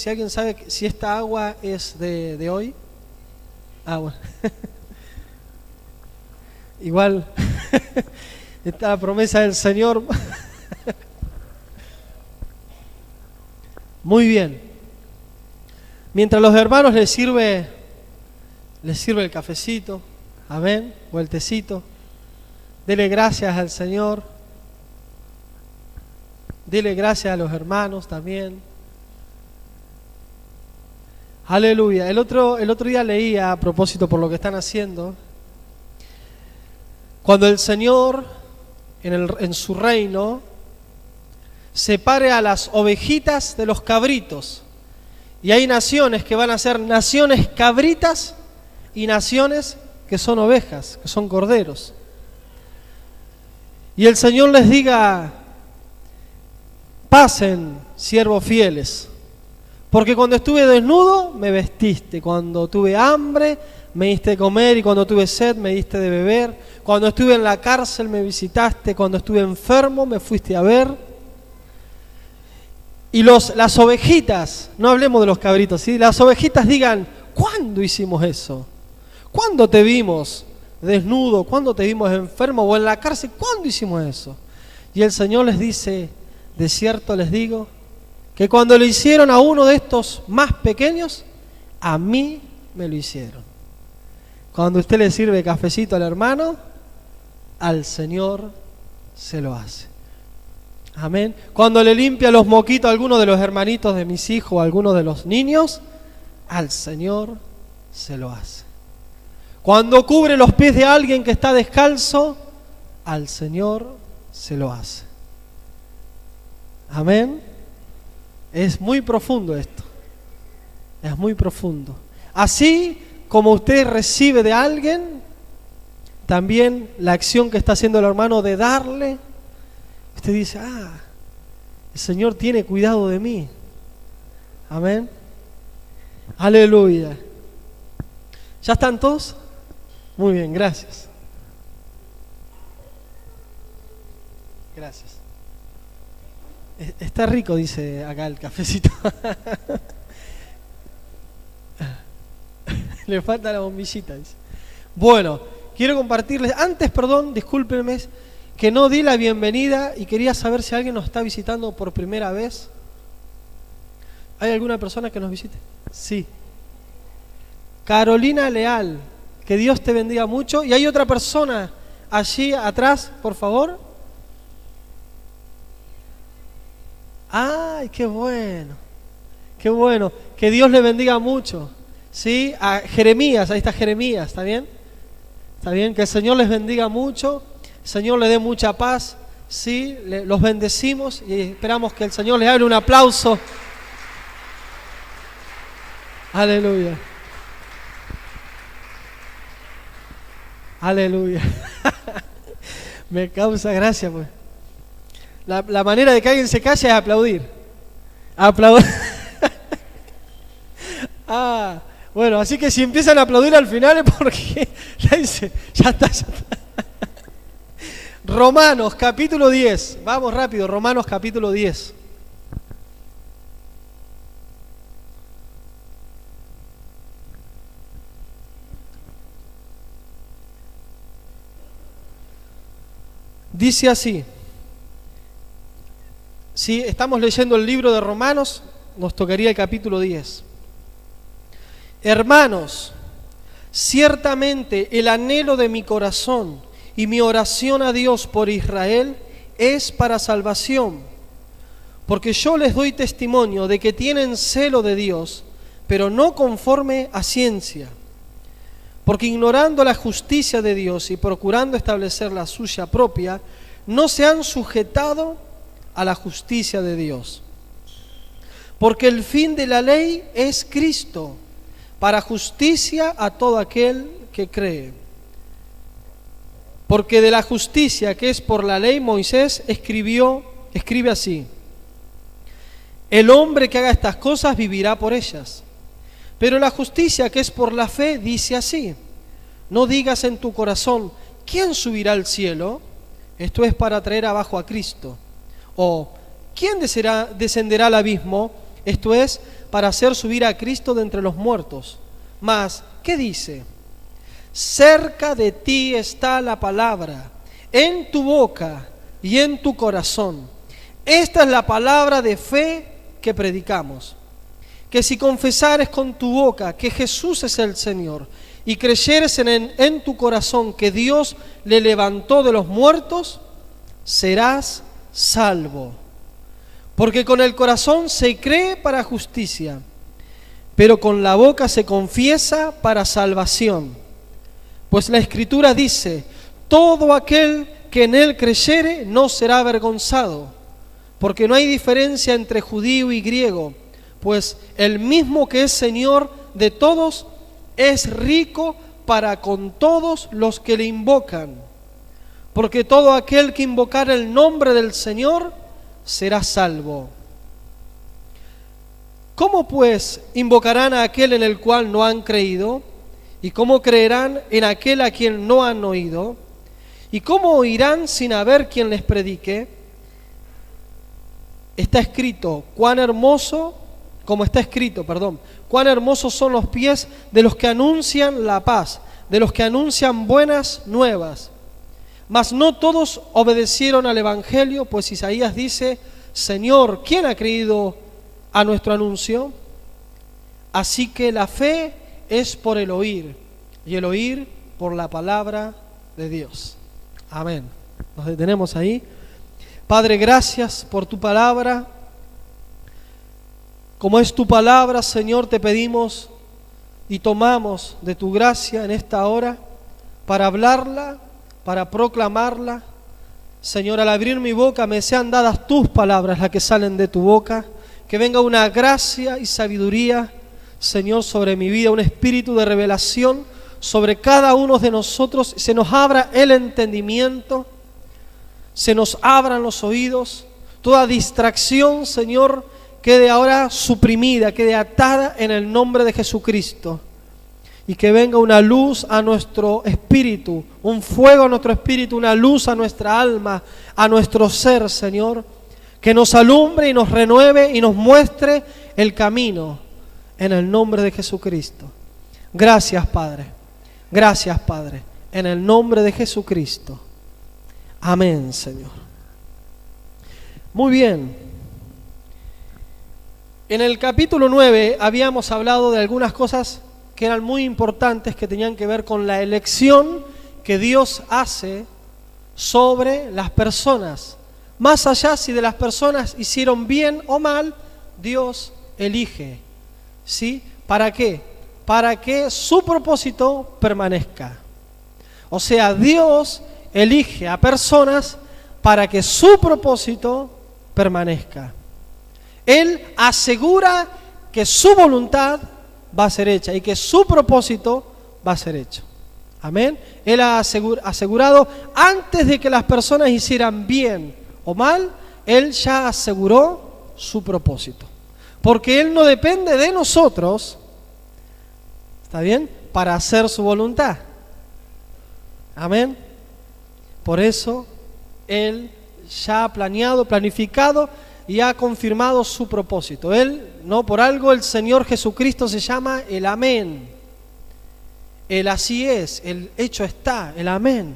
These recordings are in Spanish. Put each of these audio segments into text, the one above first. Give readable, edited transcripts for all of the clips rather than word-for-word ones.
si alguien sabe si esta agua es de hoy. Ah, bueno. Igual, esta promesa del Señor. Muy bien. Mientras los hermanos les sirve el cafecito, amén, o el tecito, dele gracias al Señor, dele gracias a los hermanos también. Aleluya. El otro día leía, a propósito por lo que están haciendo, cuando el Señor en su reino separe a las ovejitas de los cabritos, y hay naciones que van a ser naciones cabritas y naciones que son ovejas, que son corderos. Y el Señor les diga: pasen, siervos fieles, porque cuando estuve desnudo me vestiste, cuando tuve hambre me diste de comer, y cuando tuve sed me diste de beber, cuando estuve en la cárcel me visitaste, cuando estuve enfermo me fuiste a ver. Y las ovejitas, no hablemos de los cabritos, ¿sí? Las ovejitas digan: ¿cuándo hicimos eso? ¿Cuándo te vimos desnudo? ¿Cuándo te vimos enfermo o en la cárcel? ¿Cuándo hicimos eso? Y el Señor les dice: de cierto les digo que cuando le hicieron a uno de estos más pequeños, a mí me lo hicieron. Cuando usted le sirve cafecito al hermano, al Señor se lo hace. Amén. Cuando le limpia los moquitos a alguno de los hermanitos de mis hijos o a alguno de los niños, al Señor se lo hace. Cuando cubre los pies de alguien que está descalzo, al Señor se lo hace. Amén. Es muy profundo esto. Es muy profundo. Así como usted recibe de alguien, también la acción que está haciendo el hermano de darle, usted dice: ah, el Señor tiene cuidado de mí. Amén. Aleluya. ¿Ya están todos? Muy bien, gracias. Gracias. Está rico, dice acá el cafecito. Le falta la bombillita, dice. Bueno, quiero compartirles, discúlpenme, que no di la bienvenida y quería saber si alguien nos está visitando por primera vez. ¿Hay alguna persona que nos visite? Sí. Carolina Leal, que Dios te bendiga mucho. Y hay otra persona allí atrás, por favor. ¡Ay, qué bueno! ¡Qué bueno! Que Dios le bendiga mucho. ¿Sí? A Jeremías, ahí está Jeremías, ¿está bien? ¿Está bien? Que el Señor les bendiga mucho, el Señor le dé mucha paz, ¿sí? Los bendecimos y esperamos que el Señor les haga un aplauso. Aleluya. Aleluya. Me causa gracia, pues. La manera de que alguien se calle es aplaudir. Aplaudir. Ah, bueno, así que si empiezan a aplaudir al final es porque ya está. Romanos capítulo 10. Vamos rápido, Romanos capítulo 10. Dice así. Si estamos leyendo el libro de Romanos, nos tocaría el capítulo 10. Hermanos, ciertamente el anhelo de mi corazón y mi oración a Dios por Israel es para salvación, porque yo les doy testimonio de que tienen celo de Dios, pero no conforme a ciencia, porque ignorando la justicia de Dios y procurando establecer la suya propia, no se han sujetado a la justicia de Dios. Porque el fin de la ley es Cristo, para justicia a todo aquel que cree. Porque de la justicia que es por la ley, Moisés escribe así: el hombre que haga estas cosas vivirá por ellas. Pero la justicia que es por la fe dice así: no digas en tu corazón, ¿quién subirá al cielo? Esto es para traer abajo a Cristo. O ¿quién descenderá al abismo? esto es, para hacer subir a Cristo de entre los muertos. Mas, ¿qué dice? Cerca de ti está la palabra, en tu boca y en tu corazón. Esta es la palabra de fe que predicamos. Que si confesares con tu boca que Jesús es el Señor y creyeres en tu corazón que Dios le levantó de los muertos, serás salvo. Porque con el corazón se cree para justicia, pero con la boca se confiesa para salvación. Pues la Escritura dice, todo aquel que en él creyere no será avergonzado, porque no hay diferencia entre judío y griego, pues el mismo que es Señor de todos es rico para con todos los que le invocan. Porque todo aquel que invocar el nombre del Señor será salvo. ¿Cómo pues invocarán a aquel en el cual no han creído? ¿Y cómo creerán en aquel a quien no han oído? ¿Y cómo oirán sin haber quien les predique? Está escrito, cuán hermosos son los pies de los que anuncian la paz, de los que anuncian buenas nuevas. Mas no todos obedecieron al Evangelio, pues Isaías dice, Señor, ¿quién ha creído a nuestro anuncio? Así que la fe es por el oír, y el oír por la palabra de Dios. Amén. Nos detenemos ahí. Padre, gracias por tu palabra. Como es tu palabra, Señor, te pedimos y tomamos de tu gracia en esta hora para hablarla, para proclamarla. Señor, al abrir mi boca me sean dadas tus palabras, las que salen de tu boca. Que venga una gracia y sabiduría, Señor, sobre mi vida, un espíritu de revelación sobre cada uno de nosotros. Se nos abra el entendimiento, se nos abran los oídos. Toda distracción, Señor, quede ahora suprimida, quede atada en el nombre de Jesucristo. Y que venga una luz a nuestro espíritu, un fuego a nuestro espíritu, una luz a nuestra alma, a nuestro ser, Señor. Que nos alumbre y nos renueve y nos muestre el camino en el nombre de Jesucristo. Gracias, Padre. Gracias, Padre. En el nombre de Jesucristo. Amén, Señor. Muy bien. En el capítulo 9 habíamos hablado de algunas cosas que eran muy importantes, que tenían que ver con la elección que Dios hace sobre las personas. Más allá si de las personas hicieron bien o mal, Dios elige. ¿Sí? ¿Para qué? Para que su propósito permanezca. O sea, Dios elige a personas para que su propósito permanezca. Él asegura que su voluntad va a ser hecha y que su propósito va a ser hecho. Amén. Él ha asegurado antes de que las personas hicieran bien o mal, Él ya aseguró su propósito. Porque Él no depende de nosotros, ¿está bien?, para hacer su voluntad. Amén. Por eso Él ya ha planeado, planificado y ha confirmado su propósito. Él, no por algo el Señor Jesucristo se llama el Amén. El así es, el hecho está, el amén.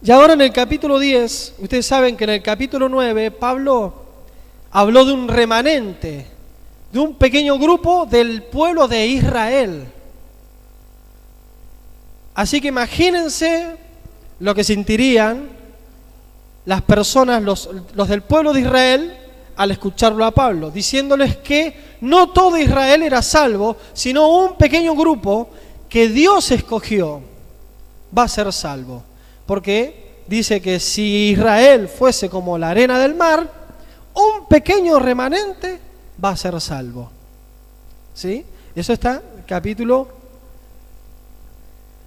Y ahora en el capítulo 10, ustedes saben que en el capítulo 9 Pablo habló de un remanente, de un pequeño grupo del pueblo de Israel. Así que imagínense lo que sentirían las personas, los del pueblo de Israel, al escucharlo a Pablo, diciéndoles que no todo Israel era salvo, sino un pequeño grupo que Dios escogió va a ser salvo. Porque dice que si Israel fuese como la arena del mar, un pequeño remanente va a ser salvo. ¿Sí? Eso está en el capítulo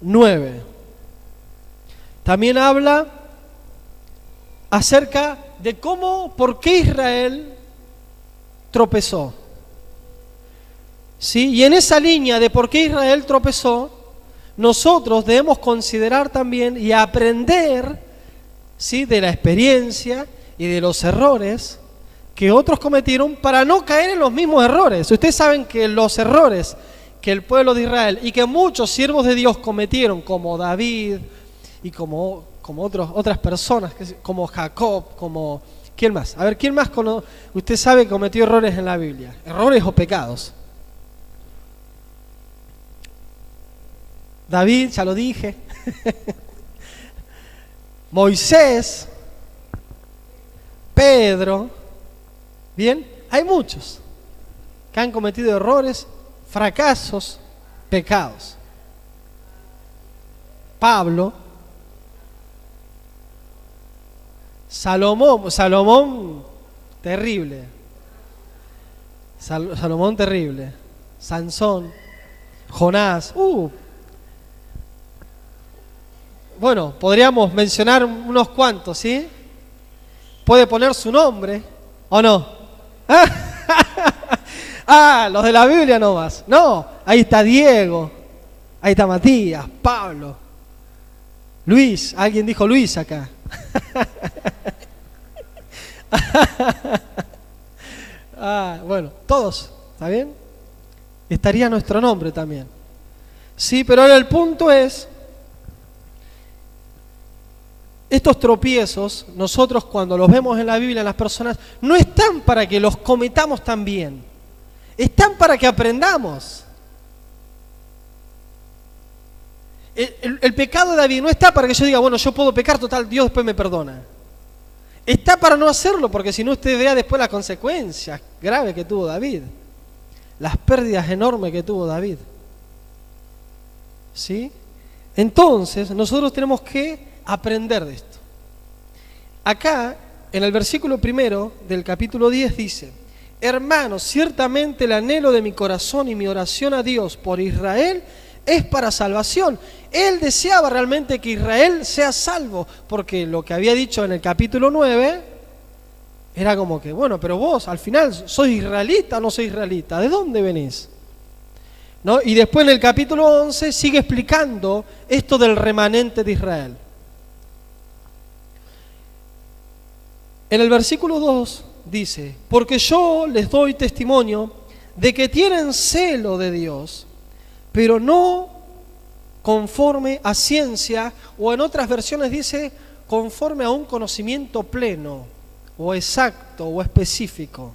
9. También habla acerca de por qué Israel tropezó. ¿Sí? Y en esa línea de por qué Israel tropezó, nosotros debemos considerar también y aprender, ¿sí?, de la experiencia y de los errores que otros cometieron para no caer en los mismos errores. Ustedes saben que los errores que el pueblo de Israel y que muchos siervos de Dios cometieron, como David y como otras personas, como Jacob, como... ¿Quién más? A ver, ¿quién más usted sabe que cometió errores en la Biblia? ¿Errores o pecados? David, ya lo dije. Moisés, Pedro. Bien, hay muchos que han cometido errores, fracasos, pecados. Pablo, Salomón, terrible. Salomón, terrible. Sansón, Jonás. Bueno, podríamos mencionar unos cuantos, ¿sí? Puede poner su nombre, ¿o no? Los de la Biblia no más. No, ahí está Diego, ahí está Matías, Pablo, Luis. Alguien dijo Luis acá. Bueno, todos, ¿está bien? Estaría nuestro nombre también. Sí, pero ahora el punto es, estos tropiezos, nosotros cuando los vemos en la Biblia, en las personas, no están para que los cometamos también. Están para que aprendamos. El pecado de David no está para que yo diga, bueno, yo puedo pecar, total, Dios después me perdona. Está para no hacerlo, porque si no usted vea después las consecuencias graves que tuvo David. Las pérdidas enormes que tuvo David. ¿Sí? Entonces, nosotros tenemos que aprender de esto. Acá, en el versículo 1 del capítulo 10 dice: hermanos, ciertamente el anhelo de mi corazón y mi oración a Dios por Israel es para salvación. Él deseaba realmente que Israel sea salvo, porque lo que había dicho en el capítulo 9 era como que, bueno, pero vos al final ¿sois israelita o no sois israelita? ¿De dónde venís? ¿No? Y después en el capítulo 11 sigue explicando esto del remanente de Israel. En el versículo 2 dice: porque yo les doy testimonio de que tienen celo de Dios, pero no conforme a ciencia, o en otras versiones dice conforme a un conocimiento pleno, o exacto, o específico.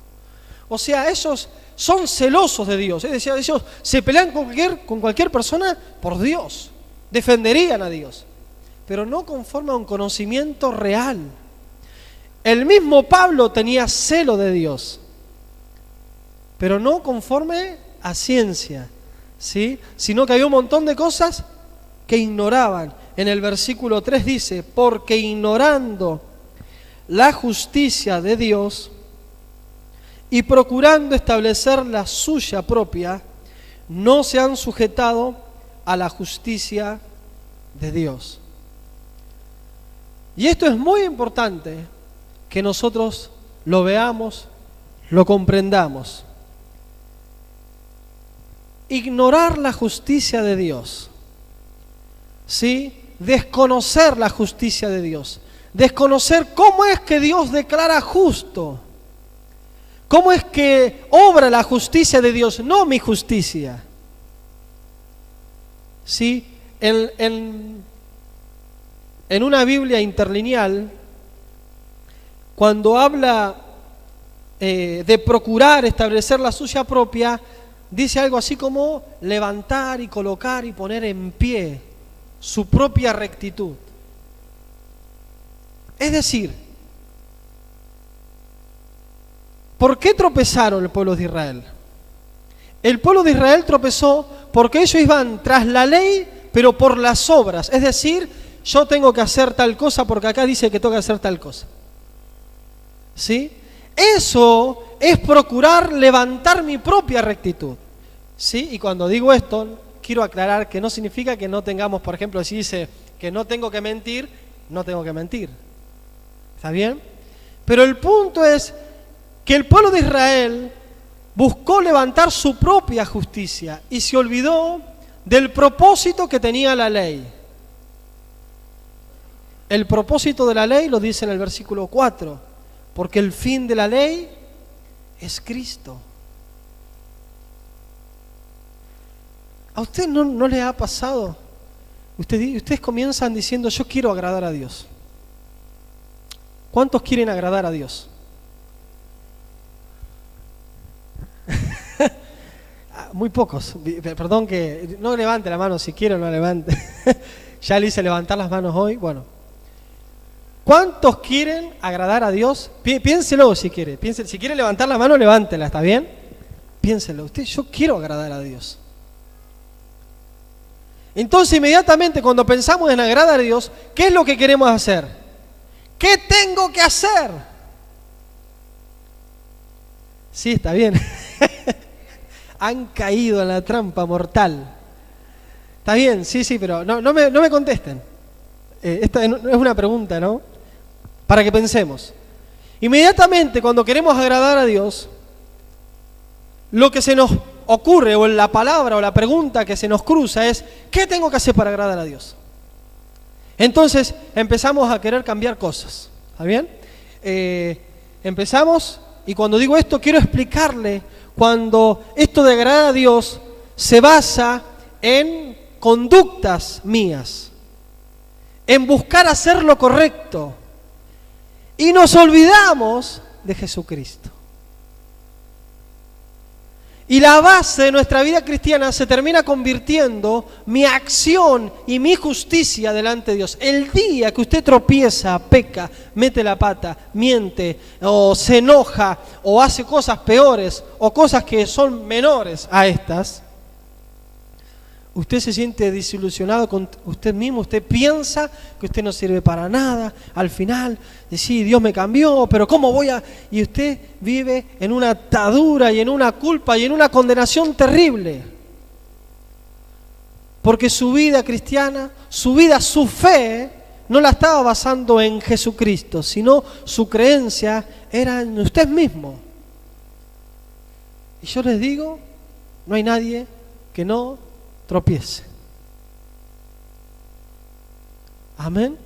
O sea, ellos son celosos de Dios, es decir, ellos se pelean con cualquier persona por Dios, defenderían a Dios, pero no conforme a un conocimiento real. El mismo Pablo tenía celo de Dios, pero no conforme a ciencia, ¿sí? Sino que había un montón de cosas que ignoraban. En el versículo 3 dice: porque ignorando la justicia de Dios y procurando establecer la suya propia, no se han sujetado a la justicia de Dios. Y esto es muy importante que nosotros lo veamos, lo comprendamos. Ignorar la justicia de Dios, ¿sí? Desconocer la justicia de Dios, desconocer cómo es que Dios declara justo, cómo es que obra la justicia de Dios, no mi justicia. ¿Sí? En una Biblia interlineal, cuando habla de procurar establecer la suya propia, dice algo así como levantar y colocar y poner en pie su propia rectitud. Es decir, ¿por qué tropezaron el pueblo de Israel? El pueblo de Israel tropezó porque ellos iban tras la ley, pero por las obras. Es decir, yo tengo que hacer tal cosa porque acá dice que tengo que hacer tal cosa. ¿Sí? Eso es procurar levantar mi propia rectitud. ¿Sí? Y cuando digo esto, quiero aclarar que no significa que no tengamos, por ejemplo, si dice que no tengo que mentir, no tengo que mentir. ¿Está bien? Pero el punto es que el pueblo de Israel buscó levantar su propia justicia y se olvidó del propósito que tenía la ley. El propósito de la ley lo dice en el versículo 4, porque el fin de la ley es Cristo. ¿A usted no le ha pasado? Ustedes comienzan diciendo, yo quiero agradar a Dios. ¿Cuántos quieren agradar a Dios? Muy pocos. Perdón que no levante la mano si quiere o no levante. Ya le hice levantar las manos hoy. Bueno. ¿Cuántos quieren agradar a Dios? Piénselo si quiere. Si quiere levantar la mano, levántela, ¿está bien? Piénselo. Yo quiero agradar a Dios. Entonces, inmediatamente cuando pensamos en agradar a Dios, ¿qué es lo que queremos hacer? ¿Qué tengo que hacer? Sí, está bien. Han caído en la trampa mortal. Está bien, sí, pero no me contesten. Esta es una pregunta, ¿no? Para que pensemos. Inmediatamente cuando queremos agradar a Dios, lo que se nos ocurre, o la palabra o la pregunta que se nos cruza es, ¿qué tengo que hacer para agradar a Dios? Entonces empezamos a querer cambiar cosas, ¿está bien? Empezamos, y cuando digo esto quiero explicarle, cuando esto de agradar a Dios se basa en conductas mías, en buscar hacer lo correcto, y nos olvidamos de Jesucristo. Y la base de nuestra vida cristiana se termina convirtiendo mi acción y mi justicia delante de Dios. El día que usted tropieza, peca, mete la pata, miente, o se enoja, o hace cosas peores, o cosas que son menores a estas, usted se siente desilusionado con usted mismo, usted piensa que usted no sirve para nada, al final, sí, Dios me cambió, pero ¿cómo voy a...? Y usted vive en una atadura y en una culpa y en una condenación terrible. Porque su vida cristiana, su fe, no la estaba basando en Jesucristo, sino su creencia era en usted mismo. Y yo les digo, no hay nadie que no tropiece. Amén.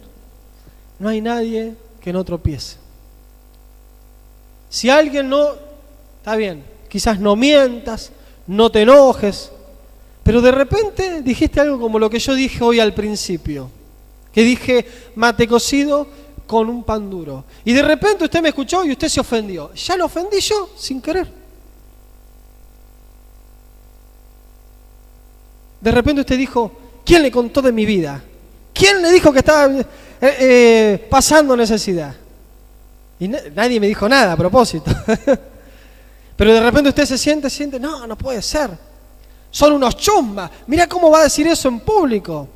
No hay nadie que no tropiece. Si alguien no, está bien, quizás no mientas, no te enojes, pero de repente dijiste algo como lo que yo dije hoy al principio, que dije mate cocido con un pan duro. Y de repente usted me escuchó y usted se ofendió. Ya lo ofendí yo sin querer. De repente usted dijo, ¿quién le contó de mi vida? ¿Quién le dijo que estaba pasando necesidad? Y nadie me dijo nada a propósito. Pero de repente usted se siente, no puede ser. Son unos chusmas. Mira cómo va a decir eso en público.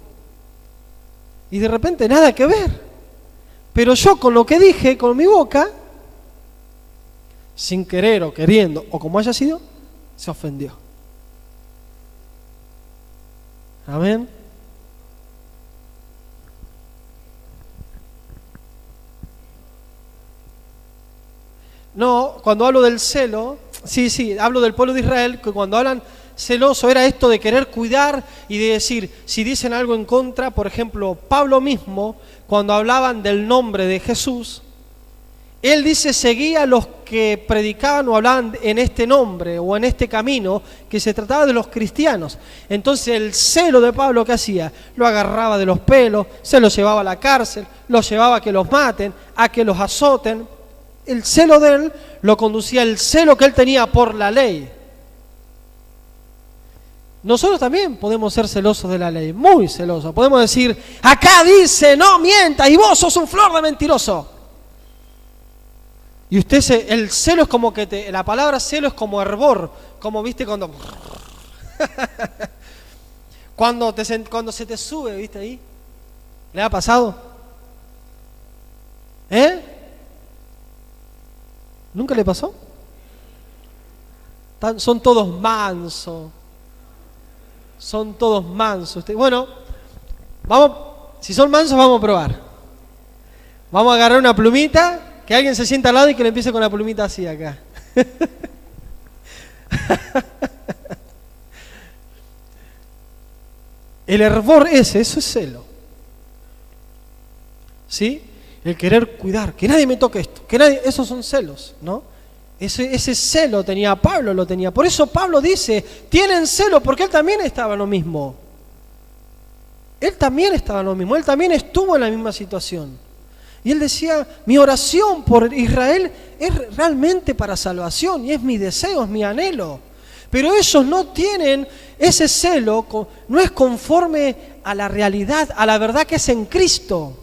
Y de repente nada que ver. Pero yo con lo que dije, con mi boca, sin querer o queriendo, o como haya sido, se ofendió. Amén. No, cuando hablo del celo, sí, hablo del pueblo de Israel, que cuando hablan celoso era esto de querer cuidar y de decir, si dicen algo en contra, por ejemplo, Pablo mismo, cuando hablaban del nombre de Jesús, él dice, seguía a los que predicaban o hablaban en este nombre o en este camino, que se trataba de los cristianos. Entonces el celo de Pablo, ¿qué hacía? Lo agarraba de los pelos, se los llevaba a la cárcel, los llevaba a que los maten, a que los azoten. El celo de él lo conducía el celo que él tenía por la ley. Nosotros también podemos ser celosos de la ley, muy celosos. Podemos decir, acá dice, no mientas, y vos sos un flor de mentiroso. Y usted, el celo es como que la palabra celo es como hervor, como viste cuando cuando se te sube, viste ahí. ¿Le ha pasado? ¿Nunca le pasó? Son todos mansos. Son todos mansos. Bueno, vamos, si son mansos vamos a probar. Vamos a agarrar una plumita. Que alguien se sienta al lado y que le empiece con la plumita así acá. El hervor eso es celo. ¿Sí? El querer cuidar, que nadie me toque esto, esos son celos, ¿no? Ese celo tenía Pablo, lo tenía. Por eso Pablo dice, tienen celo, porque él también estaba en lo mismo. Él también estaba en lo mismo, él también estuvo en la misma situación. Y él decía, mi oración por Israel es realmente para salvación, y es mi deseo, es mi anhelo. Pero ellos no tienen ese celo, no es conforme a la realidad, a la verdad que es en Cristo.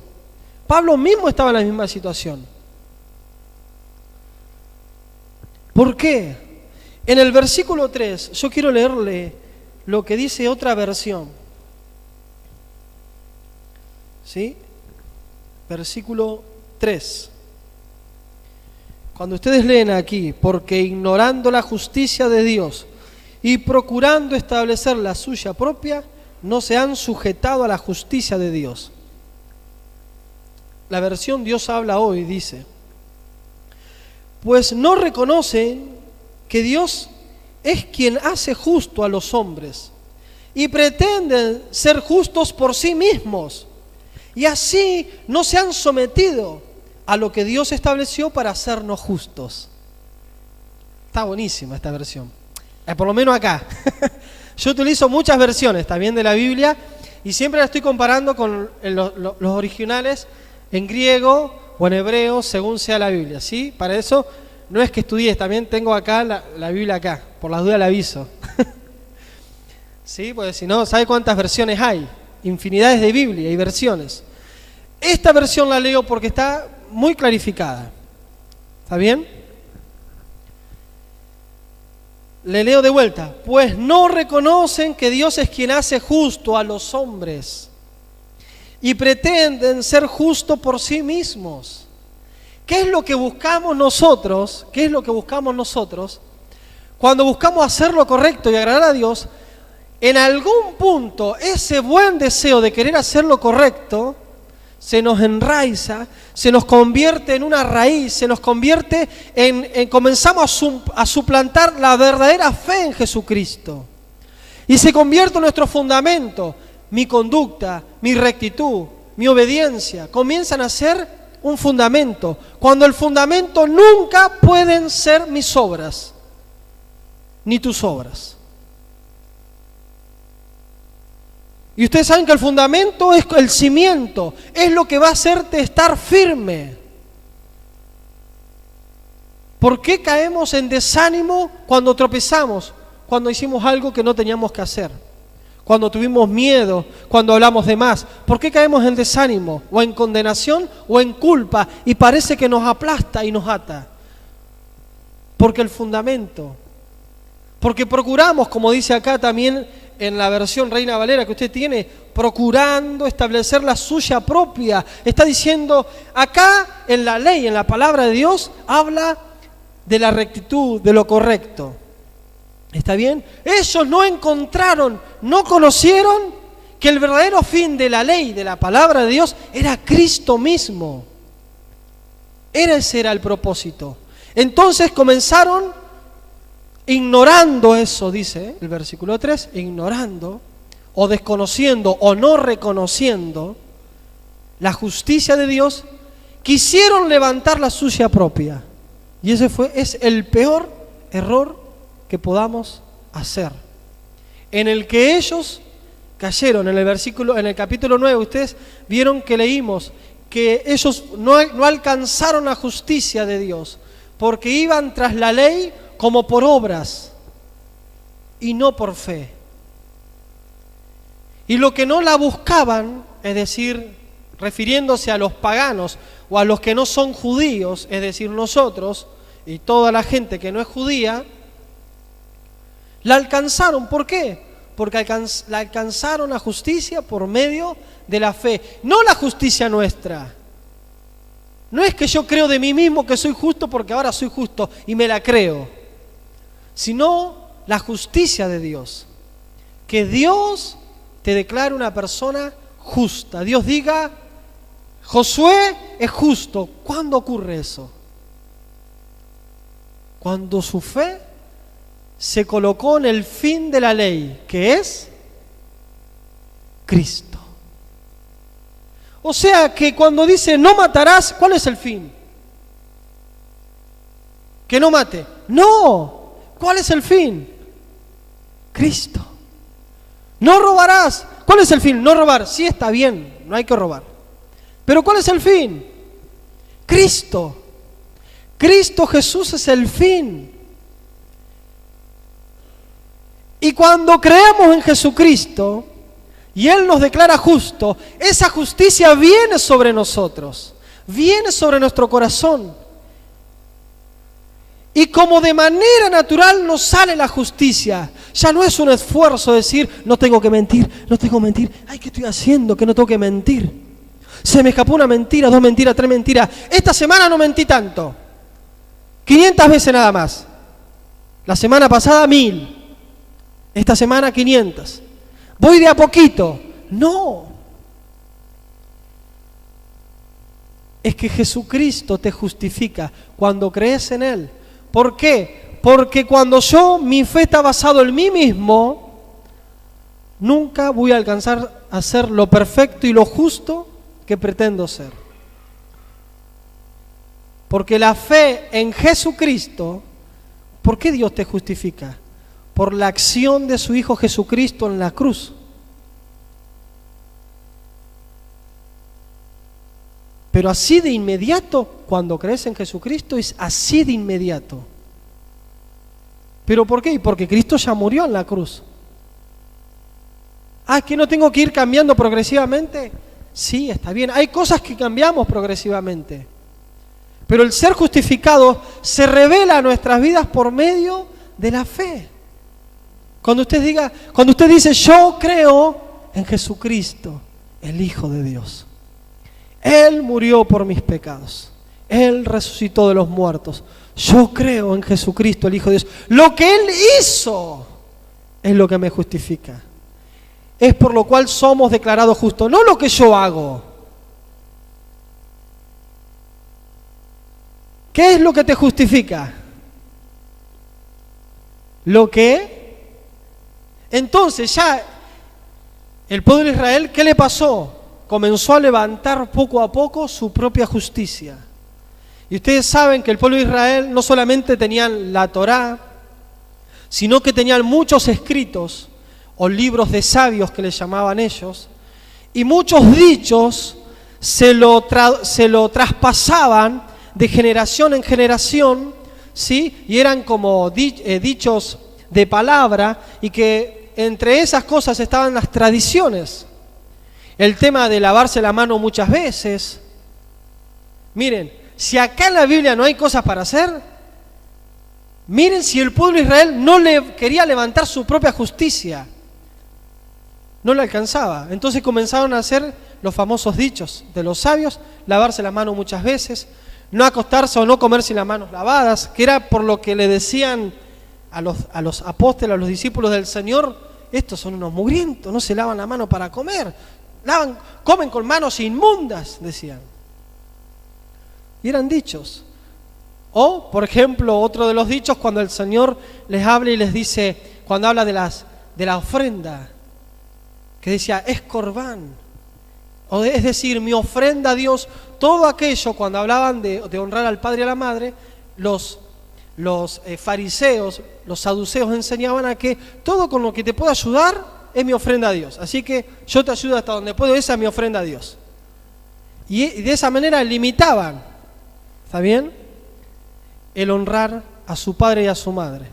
Pablo mismo estaba en la misma situación. ¿Por qué? En el versículo 3, yo quiero leerle lo que dice otra versión. ¿Sí? Versículo 3. Cuando ustedes leen aquí, porque ignorando la justicia de Dios y procurando establecer la suya propia, no se han sujetado a la justicia de Dios. La versión Dios habla hoy dice, pues no reconocen que Dios es quien hace justo a los hombres y pretenden ser justos por sí mismos y así no se han sometido a lo que Dios estableció para hacernos justos. Está buenísima esta versión, por lo menos acá. Yo utilizo muchas versiones también de la Biblia y siempre la estoy comparando con los originales en griego o en hebreo según sea la Biblia, ¿sí? Para eso no es que estudies, también tengo acá la Biblia acá, por las dudas la aviso. ¿Sí? Porque si no, ¿sabe cuántas versiones hay? Infinidades de Biblia y versiones. Esta versión la leo porque está muy clarificada. ¿Está bien? Le leo de vuelta. Pues no reconocen que Dios es quien hace justo a los hombres y pretenden ser justos por sí mismos. ¿Qué es lo que buscamos nosotros? ¿Qué es lo que buscamos nosotros? Cuando buscamos hacer lo correcto y agradar a Dios, en algún punto ese buen deseo de querer hacer lo correcto se nos enraiza, se nos convierte en una raíz, se nos convierte comenzamos a suplantar la verdadera fe en Jesucristo. Y se convierte en nuestro fundamento, mi conducta, mi rectitud, mi obediencia, comienzan a ser un fundamento, cuando el fundamento nunca pueden ser mis obras, ni tus obras. Y ustedes saben que el fundamento es el cimiento, es lo que va a hacerte estar firme. ¿Por qué caemos en desánimo cuando tropezamos? Cuando hicimos algo que no teníamos que hacer. Cuando tuvimos miedo, cuando hablamos de más. ¿Por qué caemos en desánimo? O en condenación o en culpa y parece que nos aplasta y nos ata. Porque el fundamento. Porque procuramos, como dice acá también en la versión Reina Valera que usted tiene, procurando establecer la suya propia. Está diciendo, acá en la ley, en la palabra de Dios, habla de la rectitud, de lo correcto. ¿Está bien? Ellos no encontraron, no conocieron que el verdadero fin de la ley, de la palabra de Dios, era Cristo mismo. Ese era el propósito. Entonces comenzaron ignorando eso, dice el versículo 3, ignorando o desconociendo o no reconociendo la justicia de Dios, quisieron levantar la suya propia. Y ese es el peor error que podamos hacer, en el que ellos cayeron. En el capítulo 9, ustedes vieron que leímos que ellos no alcanzaron la justicia de Dios, porque iban tras la ley como por obras y no por fe. Y lo que no la buscaban, es decir, refiriéndose a los paganos o a los que no son judíos, es decir, nosotros y toda la gente que no es judía, la alcanzaron. ¿Por qué? Porque la alcanzaron la justicia por medio de la fe, no la justicia nuestra. No es que yo creo de mí mismo que soy justo porque ahora soy justo y me la creo, sino la justicia de Dios. Que Dios te declare una persona justa. Dios diga, Josué es justo. ¿Cuándo ocurre eso? Cuando su fe se colocó en el fin de la ley, que es Cristo. O sea que cuando dice no matarás, ¿cuál es el fin? que no mate. No. ¿Cuál es el fin? Cristo. No robarás. ¿Cuál es el fin? No robar. Sí, está bien, no hay que robar. Pero ¿cuál es el fin? Cristo. Cristo Jesús es el fin. Y cuando creemos en Jesucristo y Él nos declara justo, esa justicia viene sobre nosotros, viene sobre nuestro corazón. Y como de manera natural nos sale la justicia, ya no es un esfuerzo decir, no tengo que mentir, no tengo que mentir. Ay, ¿qué estoy haciendo que no tengo que mentir? Se me escapó una mentira, 2 mentiras, 3 mentiras. Esta semana no mentí tanto. 500 veces nada más. La semana pasada 1000. Esta semana 500. Voy de a poquito. No. Es que Jesucristo te justifica cuando crees en Él. ¿Por qué? Porque cuando mi fe está basada en mí mismo, nunca voy a alcanzar a ser lo perfecto y lo justo que pretendo ser. Porque la fe en Jesucristo, ¿por qué Dios te justifica? Por la acción de su Hijo Jesucristo en la cruz. Pero así de inmediato, cuando crees en Jesucristo, es así de inmediato. ¿Pero por qué? Porque Cristo ya murió en la cruz. Ah, ¿que no tengo que ir cambiando progresivamente? Sí, está bien. Hay cosas que cambiamos progresivamente. Pero el ser justificado se revela a nuestras vidas por medio de la fe. Cuando usted dice, yo creo en Jesucristo, el Hijo de Dios. Él murió por mis pecados. Él resucitó de los muertos. Yo creo en Jesucristo, el Hijo de Dios. Lo que Él hizo es lo que me justifica. Es por lo cual somos declarados justos, no lo que yo hago. ¿Qué es lo que te justifica? Lo que... Entonces ya el pueblo de Israel, ¿qué le pasó? Comenzó a levantar poco a poco su propia justicia. Y ustedes saben que el pueblo de Israel no solamente tenían la Torá, sino que tenían muchos escritos o libros de sabios que les llamaban ellos, y muchos dichos se lo traspasaban de generación en generación, ¿sí? Y eran como dichos de palabra, y que entre esas cosas estaban las tradiciones. El tema de lavarse la mano muchas veces. Miren, si acá en la Biblia no hay cosas para hacer, miren si el pueblo de Israel no le quería levantar su propia justicia. No le alcanzaba. Entonces comenzaron a hacer los famosos dichos de los sabios, lavarse la mano muchas veces, no acostarse o no comer sin las manos lavadas, que era por lo que le decían a los apóstoles, a los discípulos del Señor, estos son unos mugrientos, no se lavan la mano para comer, comen con manos inmundas, decían. Y eran dichos. O, por ejemplo, otro de los dichos, cuando el Señor les habla y les dice, cuando habla de la ofrenda, que decía, es corbán, o es decir, mi ofrenda a Dios, todo aquello, cuando hablaban de honrar al padre y a la madre, los fariseos, los saduceos enseñaban a que todo con lo que te pueda ayudar es mi ofrenda a Dios. Así que yo te ayudo hasta donde puedo, esa es mi ofrenda a Dios. Y de esa manera limitaban, ¿está bien?, el honrar a su padre y a su madre.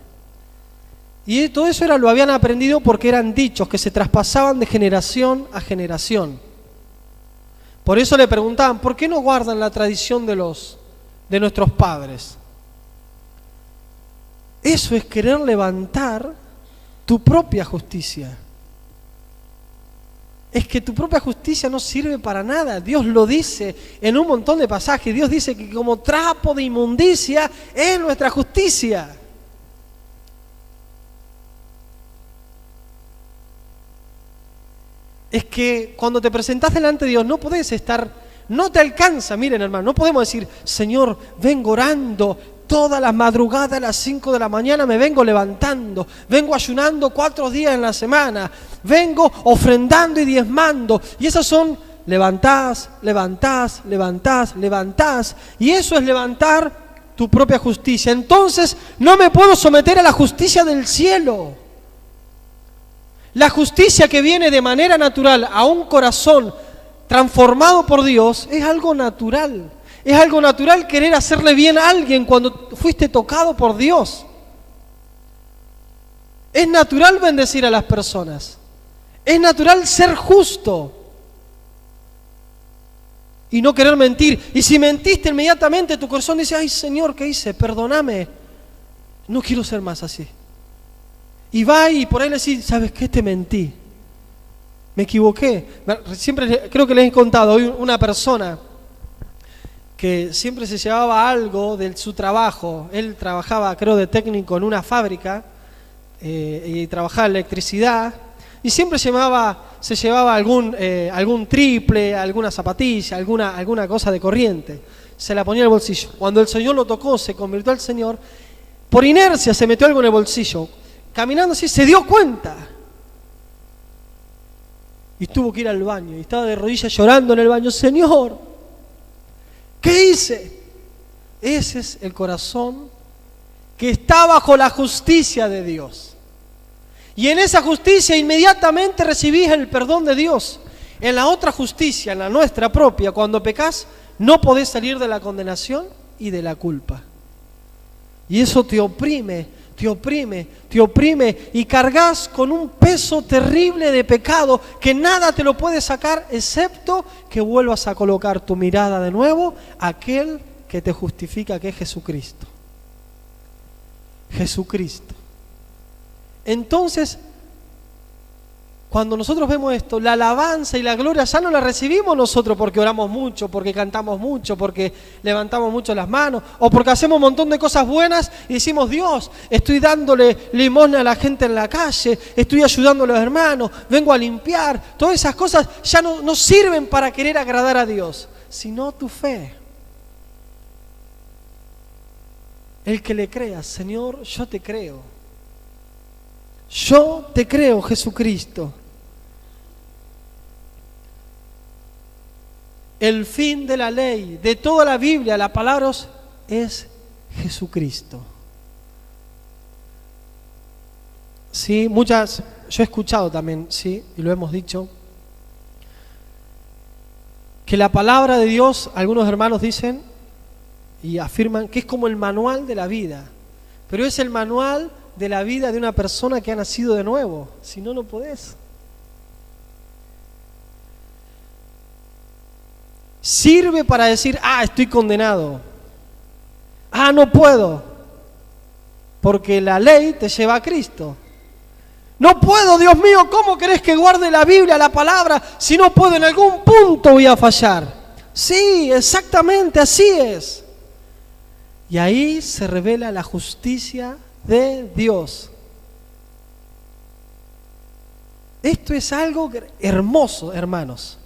Y todo eso lo habían aprendido porque eran dichos que se traspasaban de generación a generación. Por eso le preguntaban, ¿por qué no guardan la tradición de nuestros padres? Eso es querer levantar tu propia justicia. Es que tu propia justicia no sirve para nada. Dios lo dice en un montón de pasajes. Dios dice que como trapo de inmundicia es nuestra justicia. Es que cuando te presentás delante de Dios no podés no te alcanza. Miren, hermano, no podemos decir, Señor, vengo orando toda la madrugada a las 5 de la mañana, me vengo levantando, vengo ayunando 4 días en la semana, vengo ofrendando y diezmando. Y esas son levantás, y eso es levantar tu propia justicia. Entonces no me puedo someter a la justicia del cielo. La justicia que viene de manera natural a un corazón transformado por Dios es algo natural. Es algo natural querer hacerle bien a alguien cuando fuiste tocado por Dios. Es natural bendecir a las personas. Es natural ser justo y no querer mentir. Y si mentiste, inmediatamente tu corazón dice: ay, Señor, ¿qué hice? Perdóname. No quiero ser más así. Y va y por ahí le decís: ¿sabes qué? Te mentí. Me equivoqué. Siempre creo que les he contado hoy una persona que siempre se llevaba algo de su trabajo. Él trabajaba, creo, de técnico en una fábrica y trabajaba en electricidad. Y siempre se llevaba algún triple, alguna zapatilla, alguna cosa de corriente. Se la ponía en el bolsillo. Cuando el Señor lo tocó, se convirtió al Señor, por inercia se metió algo en el bolsillo. Caminando así, se dio cuenta. Y tuvo que ir al baño. Y estaba de rodillas llorando en el baño: Señor, ¿qué hice? Ese es el corazón que está bajo la justicia de Dios. Y en esa justicia inmediatamente recibís el perdón de Dios. En la otra justicia, en la nuestra propia, cuando pecás, no podés salir de la condenación y de la culpa. Y eso te oprime, te oprime, te oprime, y cargas con un peso terrible de pecado que nada te lo puede sacar, excepto que vuelvas a colocar tu mirada de nuevo a aquel que te justifica, que es Jesucristo. Jesucristo. Entonces, cuando nosotros vemos esto, la alabanza y la gloria ya no la recibimos nosotros porque oramos mucho, porque cantamos mucho, porque levantamos mucho las manos, o porque hacemos un montón de cosas buenas y decimos: Dios, estoy dándole limosna a la gente en la calle, estoy ayudando a los hermanos, vengo a limpiar. Todas esas cosas ya no sirven para querer agradar a Dios, sino tu fe. El que le creas: Señor, yo te creo. Yo te creo, Jesucristo. El fin de la ley, de toda la Biblia, la palabra es Jesucristo. Sí, yo he escuchado también, sí, y lo hemos dicho, que la palabra de Dios, algunos hermanos dicen y afirman que es como el manual de la vida, pero es el manual de la vida de una persona que ha nacido de nuevo. Si no, no podés. Sirve para decir: estoy condenado. No puedo. Porque la ley te lleva a Cristo. No puedo, Dios mío, ¿cómo querés que guarde la Biblia, la palabra, si no puedo? En algún punto voy a fallar. Sí, exactamente, así es. Y ahí se revela la justicia de Dios. Esto es algo hermoso, hermanos,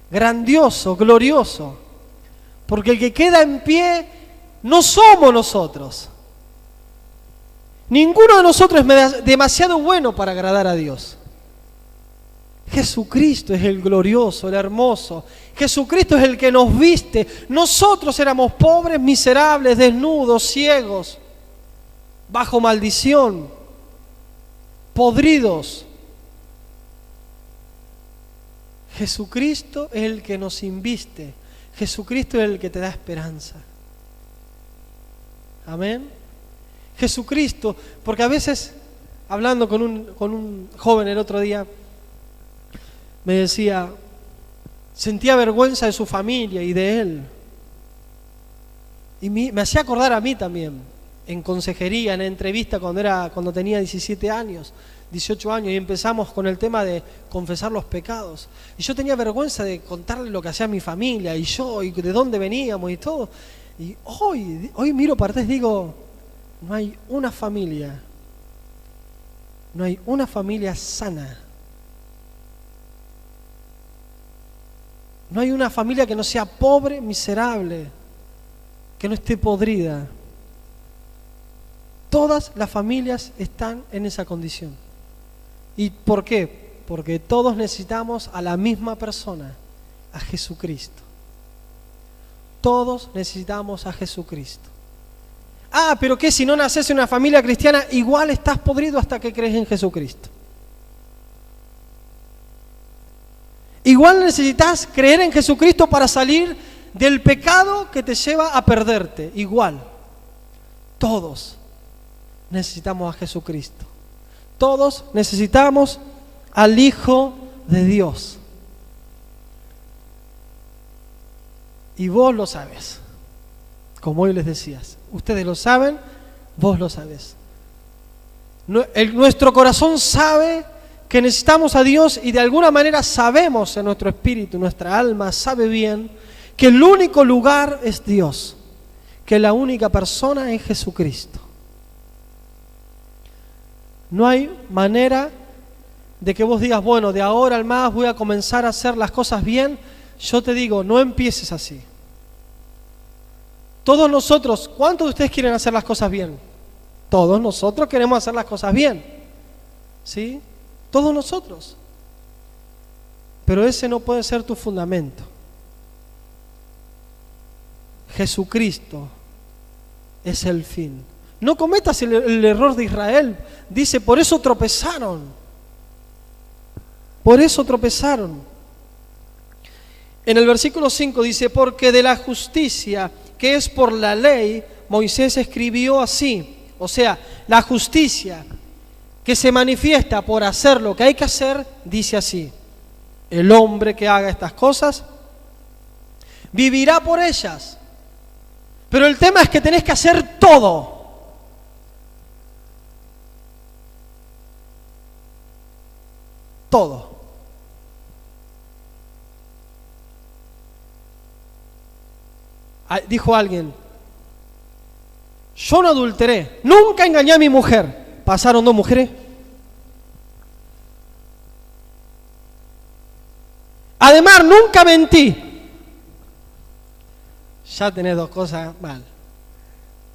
grandioso, glorioso, porque el que queda en pie no somos nosotros. Ninguno de nosotros es demasiado bueno para agradar a Dios. Jesucristo es el glorioso, el hermoso. Jesucristo es el que nos viste. Nosotros éramos pobres, miserables, desnudos, ciegos, bajo maldición, podridos. Jesucristo es el que nos inviste. Jesucristo es el que te da esperanza. Amén. Jesucristo, porque a veces, hablando con un joven el otro día, me decía, sentía vergüenza de su familia y de él. Y me hacía acordar a mí también, en consejería, en entrevista cuando tenía 17 años, 18 años, y empezamos con el tema de confesar los pecados. Y yo tenía vergüenza de contarle lo que hacía mi familia, y yo, y de dónde veníamos y todo. Y hoy miro para atrás y digo, no hay una familia sana. No hay una familia que no sea pobre, miserable, que no esté podrida. Todas las familias están en esa condición. ¿Y por qué? Porque todos necesitamos a la misma persona, a Jesucristo. Todos necesitamos a Jesucristo. Ah, pero ¿qué? Si no naces en una familia cristiana, igual estás podrido hasta que crees en Jesucristo. Igual necesitas creer en Jesucristo para salir del pecado que te lleva a perderte. Igual. Todos necesitamos a Jesucristo. Todos necesitamos al Hijo de Dios. Y vos lo sabes. Como hoy les decías. Ustedes lo saben, vos lo sabés. Nuestro corazón sabe que necesitamos a Dios y de alguna manera sabemos en nuestro espíritu, nuestra alma sabe bien que el único lugar es Dios, que la única persona es Jesucristo. No hay manera de que vos digas, bueno, de ahora al más voy a comenzar a hacer las cosas bien. Yo te digo, no empieces así. Todos nosotros, ¿cuántos de ustedes quieren hacer las cosas bien? Todos nosotros queremos hacer las cosas bien. ¿Sí? Todos nosotros. Pero ese no puede ser tu fundamento. Jesucristo es el fin. No cometas el error de Israel. Dice, por eso tropezaron. Por eso tropezaron. En el versículo 5 dice, porque de la justicia que es por la ley, Moisés escribió así. O sea, la justicia que se manifiesta por hacer lo que hay que hacer, dice así: el hombre que haga estas cosas vivirá por ellas. Pero el tema es que tenés que hacer todo. Todo. Dijo alguien, yo no adulteré, nunca engañé a mi mujer. Pasaron 2 mujeres. Además, nunca mentí. Ya tenés 2 cosas mal.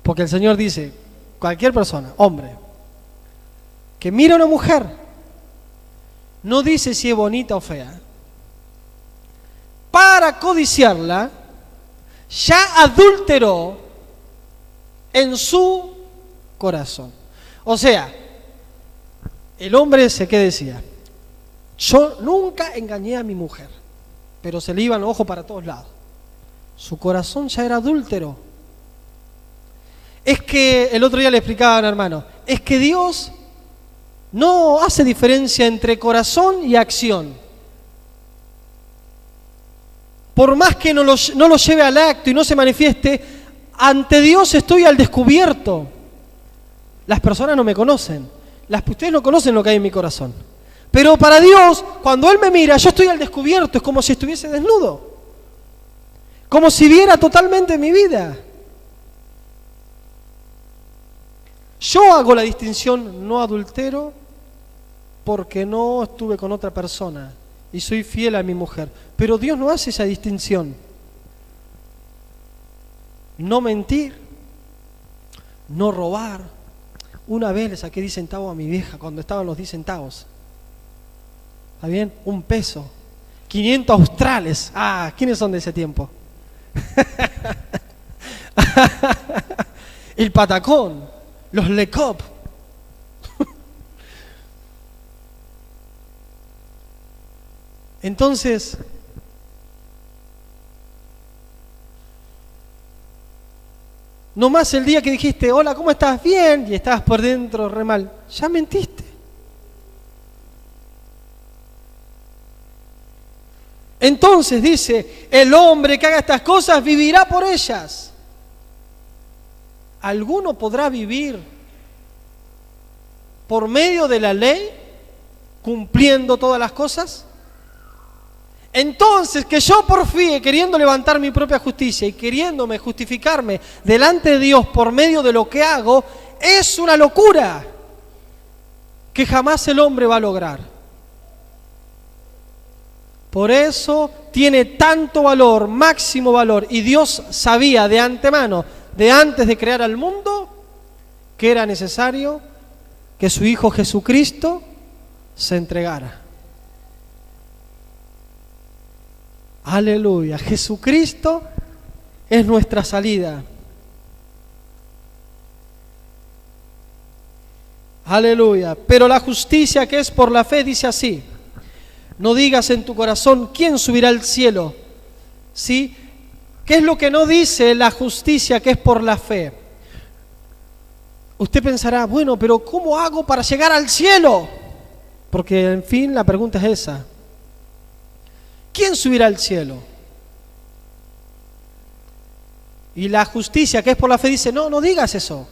Porque el Señor dice, cualquier persona, hombre, que mira a una mujer, no dice si es bonita o fea, para codiciarla, ya adulteró en su corazón. O sea, el hombre ¿qué decía? Yo nunca engañé a mi mujer, pero se le iban los ojos para todos lados. Su corazón ya era adúltero. Es que, el otro día le explicaba a un hermano, es que Dios no hace diferencia entre corazón y acción. Por más que no lo lleve al acto y no se manifieste, ante Dios estoy al descubierto. Las personas no me conocen. Ustedes no conocen lo que hay en mi corazón. Pero para Dios, cuando Él me mira, yo estoy al descubierto. Es como si estuviese desnudo. Como si viera totalmente mi vida. Yo hago la distinción, no adultero, porque no estuve con otra persona y soy fiel a mi mujer. Pero Dios no hace esa distinción. No mentir, no robar. Una vez le saqué 10 centavos a mi vieja cuando estaban los 10 centavos. ¿Está bien? 1 peso. 500 australes. Ah, ¿quiénes son de ese tiempo? El patacón, los lecop. Entonces, nomás el día que dijiste, hola, ¿cómo estás? Bien, y estabas por dentro re mal, ya mentiste. Entonces dice, el hombre que haga estas cosas vivirá por ellas. ¿Alguno podrá vivir por medio de la ley, cumpliendo todas las cosas? Entonces, que yo porfíe queriendo levantar mi propia justicia y queriéndome justificarme delante de Dios por medio de lo que hago, es una locura que jamás el hombre va a lograr. Por eso tiene tanto valor, máximo valor, y Dios sabía de antemano, de antes de crear al mundo, que era necesario que su Hijo Jesucristo se entregara. Aleluya, Jesucristo es nuestra salida. Aleluya. Pero la justicia que es por la fe dice así: no digas en tu corazón, ¿quién subirá al cielo? ¿Sí? ¿Qué es lo que no dice la justicia que es por la fe? Usted pensará, bueno, pero ¿cómo hago para llegar al cielo? Porque, en fin, la pregunta es esa. ¿Quién subirá al cielo? Y la justicia que es por la fe dice, no digas eso.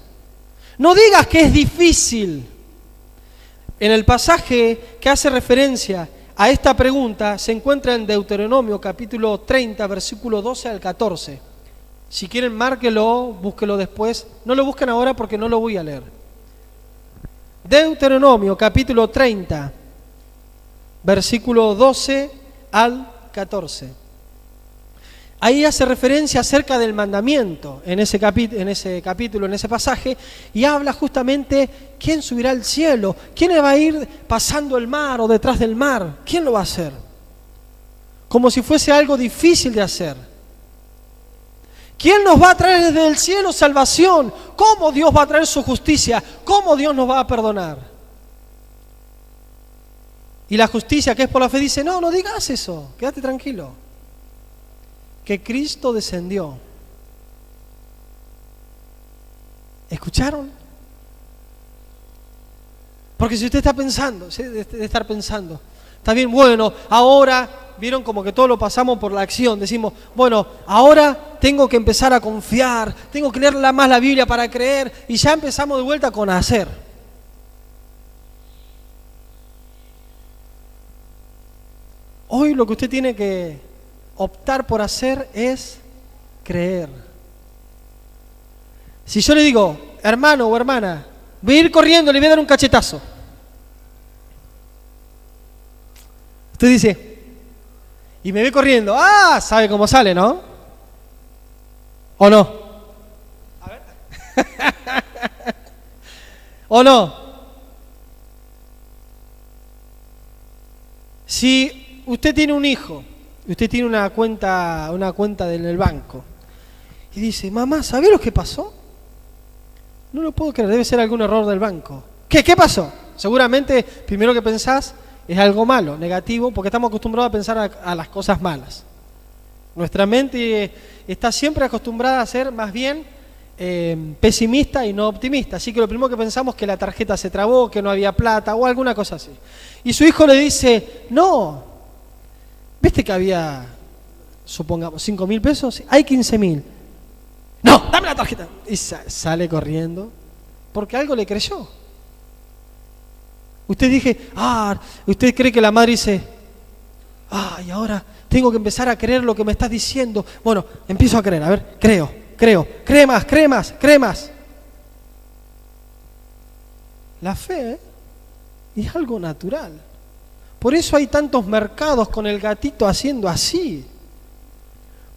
No digas que es difícil. En el pasaje que hace referencia a esta pregunta se encuentra en Deuteronomio capítulo 30, versículo 12 al 14. Si quieren, márquelo, búsquelo después. No lo busquen ahora porque no lo voy a leer. Deuteronomio capítulo 30, versículo 12 al 14. Ahí hace referencia acerca del mandamiento en ese capítulo, en ese pasaje, y habla justamente quién subirá al cielo, quién va a ir pasando el mar o detrás del mar, quién lo va a hacer. Como si fuese algo difícil de hacer. ¿Quién nos va a traer desde el cielo salvación? ¿Cómo Dios va a traer su justicia? ¿Cómo Dios nos va a perdonar? Y la justicia que es por la fe dice, no digas eso, quédate tranquilo. Que Cristo descendió. ¿Escucharon? Porque si usted está pensando, de estar pensando, está bien, bueno, ahora, vieron como que todo lo pasamos por la acción, decimos, bueno, ahora tengo que empezar a confiar, tengo que leer más la Biblia para creer, y ya empezamos de vuelta con hacer. Hoy lo que usted tiene que optar por hacer es creer. Si yo le digo, hermano o hermana, voy a ir corriendo, le voy a dar un cachetazo. Usted dice, y me ve corriendo, sabe cómo sale, ¿no? ¿O no? A ver. ¿O no? Si usted tiene un hijo, usted tiene una cuenta en el banco y dice, mamá, ¿sabés lo que pasó? No lo puedo creer, debe ser algún error del banco. ¿Qué pasó? Seguramente, primero que pensás, es algo malo, negativo, porque estamos acostumbrados a pensar a las cosas malas. Nuestra mente está siempre acostumbrada a ser más bien pesimista y no optimista. Así que lo primero que pensamos es que la tarjeta se trabó, que no había plata o alguna cosa así. Y su hijo le dice, no, ¿viste que había, supongamos, 5.000 pesos? Hay 15.000. No, dame la tarjeta. Y sale corriendo porque algo le creyó. Usted cree que la madre dice, y ahora tengo que empezar a creer lo que me estás diciendo. Bueno, empiezo a creer, a ver, cree más. La fe es algo natural. Por eso hay tantos mercados con el gatito haciendo así.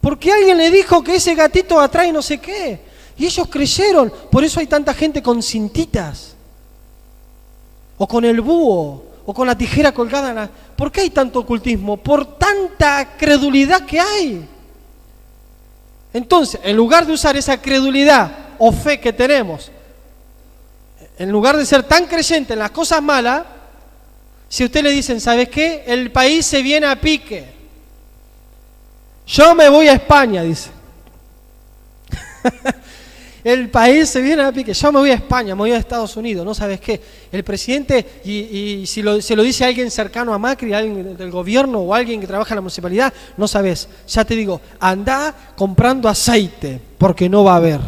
Porque alguien le dijo que ese gatito atrae no sé qué. Y ellos creyeron. Por eso hay tanta gente con cintitas. O con el búho. O con la tijera colgada. ¿Por qué hay tanto ocultismo? Por tanta credulidad que hay. Entonces, en lugar de usar esa credulidad o fe que tenemos, en lugar de ser tan creyente en las cosas malas, si a usted le dicen, ¿sabes qué? El país se viene a pique. Yo me voy a España, dice. El país se viene a pique. Yo me voy a España, me voy a Estados Unidos, ¿no sabes qué? El presidente, y si se lo dice a alguien cercano a Macri, a alguien del gobierno o a alguien que trabaja en la municipalidad, no sabes. Ya te digo, anda comprando aceite, porque no va a haber.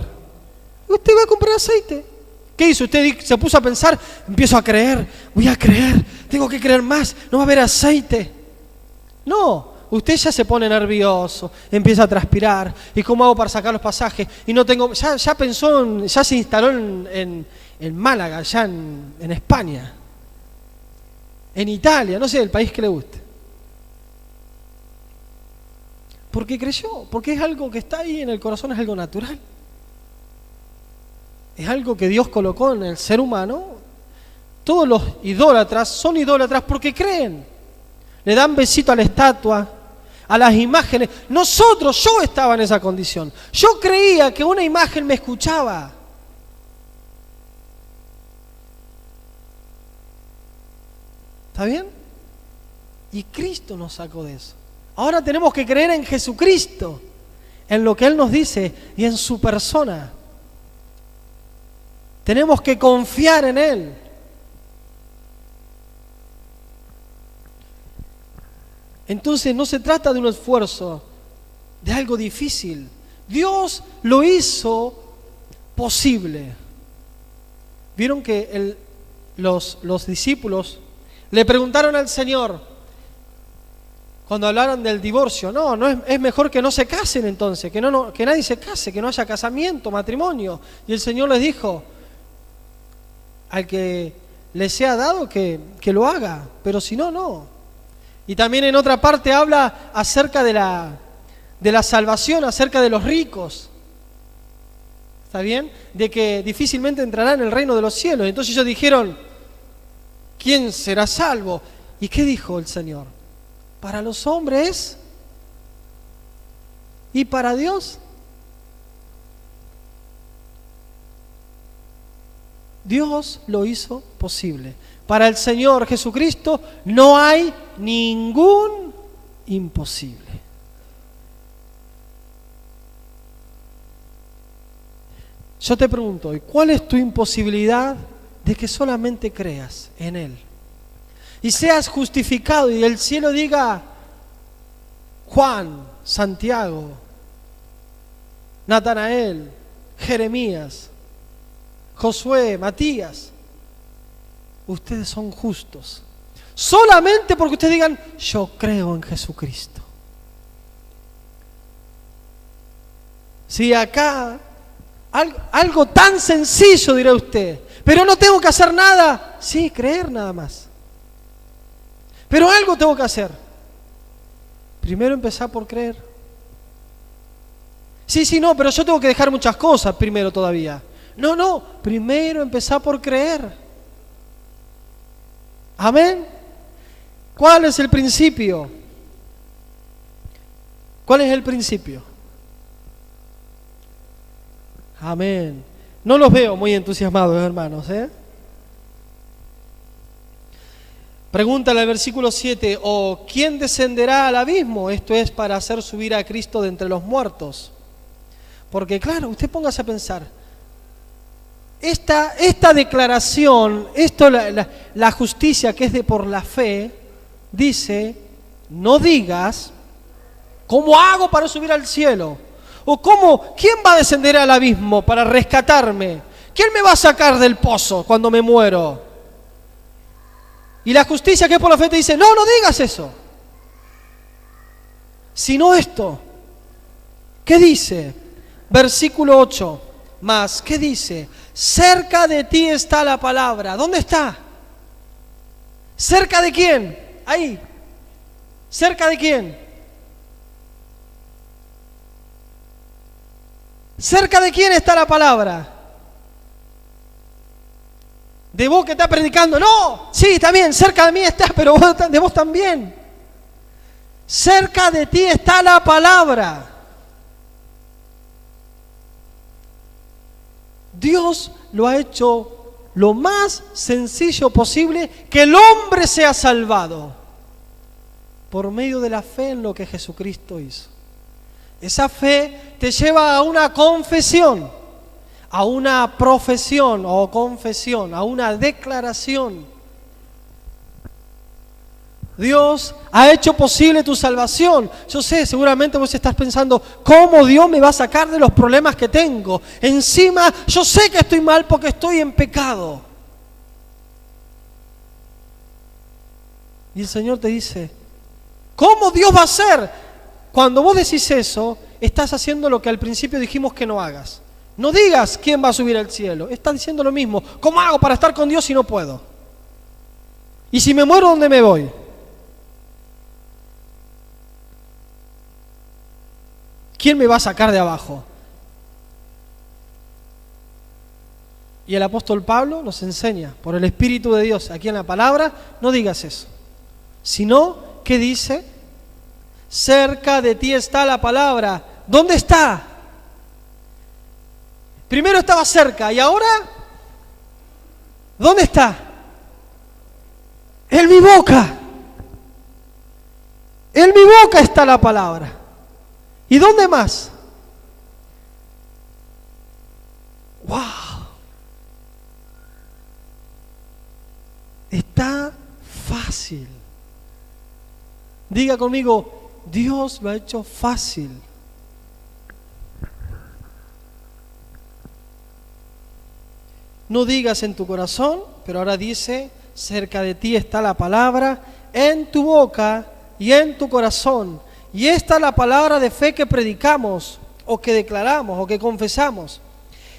¿Usted va a comprar aceite? ¿Qué hizo? Usted se puso a pensar, empiezo a creer, voy a creer, tengo que creer más, no va a haber aceite. No, usted ya se pone nervioso, empieza a transpirar, ¿y cómo hago para sacar los pasajes? Y no tengo, ya pensó, ya se instaló en Málaga, ya en España, en Italia, no sé, el país que le guste. Porque creyó, porque es algo que está ahí en el corazón, es algo natural. Es algo que Dios colocó en el ser humano. Todos los idólatras son idólatras porque creen. Le dan besito a la estatua, a las imágenes. Yo estaba en esa condición. Yo creía que una imagen me escuchaba. ¿Está bien? Y Cristo nos sacó de eso. Ahora tenemos que creer en Jesucristo, en lo que Él nos dice y en su persona. Tenemos que confiar en Él. Entonces no se trata de un esfuerzo, de algo difícil. Dios lo hizo posible. Vieron que los discípulos le preguntaron al Señor, cuando hablaron del divorcio, es mejor que no se casen entonces, que nadie se case, que no haya casamiento, matrimonio. Y el Señor les dijo, al que le sea dado que lo haga, pero si no, no. Y también en otra parte habla acerca de la salvación, acerca de los ricos. ¿Está bien? De que difícilmente entrarán en el reino de los cielos. Entonces ellos dijeron, ¿quién será salvo? ¿Y qué dijo el Señor? Para los hombres y para Dios. Dios lo hizo posible. Para el Señor Jesucristo no hay ningún imposible. Yo te pregunto, ¿y cuál es tu imposibilidad de que solamente creas en Él? Y seas justificado y el cielo diga, Juan, Santiago, Natanael, Jeremías, Josué, Matías, ustedes son justos. Solamente porque ustedes digan, yo creo en Jesucristo. Si acá, algo tan sencillo dirá usted, pero no tengo que hacer nada. Sí, creer nada más. Pero algo tengo que hacer. Primero empezar por creer. Sí, no, pero yo tengo que dejar muchas cosas primero todavía. No, primero empezar por creer. Amén. ¿Cuál es el principio? ¿Cuál es el principio? Amén. No los veo muy entusiasmados, hermanos, Pregúntale al versículo 7, ¿o quién descenderá al abismo? Esto es para hacer subir a Cristo de entre los muertos. Porque claro, usted póngase a pensar, esta declaración, la justicia que es de por la fe, dice, no digas, ¿cómo hago para subir al cielo? O ¿quién va a descender al abismo para rescatarme? ¿Quién me va a sacar del pozo cuando me muero? Y la justicia que es por la fe te dice, no digas eso. Sino esto. ¿Qué dice? Versículo 8. Más, ¿qué dice? Cerca de ti está la palabra. ¿Dónde está? ¿Cerca de quién? Ahí. ¿Cerca de quién? ¿Cerca de quién está la palabra? ¿De vos que estás predicando? No, sí, está bien, cerca de mí está, pero de vos también. Cerca de ti está la palabra. Dios lo ha hecho lo más sencillo posible, que el hombre sea salvado por medio de la fe en lo que Jesucristo hizo. Esa fe te lleva a una confesión, a una profesión o confesión, a una declaración. Dios ha hecho posible tu salvación. Yo sé, seguramente vos estás pensando, ¿cómo Dios me va a sacar de los problemas que tengo? Encima, yo sé que estoy mal porque estoy en pecado. Y el Señor te dice, ¿cómo Dios va a hacer? Cuando vos decís eso, estás haciendo lo que al principio dijimos que no hagas. No digas quién va a subir al cielo. Estás diciendo lo mismo. ¿Cómo hago para estar con Dios si no puedo? Y si me muero, ¿dónde me voy? ¿Quién me va a sacar de abajo? Y el apóstol Pablo nos enseña, por el Espíritu de Dios, aquí en la palabra, no digas eso. Sino, ¿qué dice? Cerca de ti está la palabra. ¿Dónde está? Primero estaba cerca, ¿y ahora? ¿Dónde está? En mi boca. En mi boca está la palabra. ¿Y dónde más? ¡Wow! Está fácil. Diga conmigo, Dios lo ha hecho fácil. No digas en tu corazón, pero ahora dice, cerca de ti está la palabra, en tu boca y en tu corazón. Y esta es la palabra de fe que predicamos, o que declaramos, o que confesamos.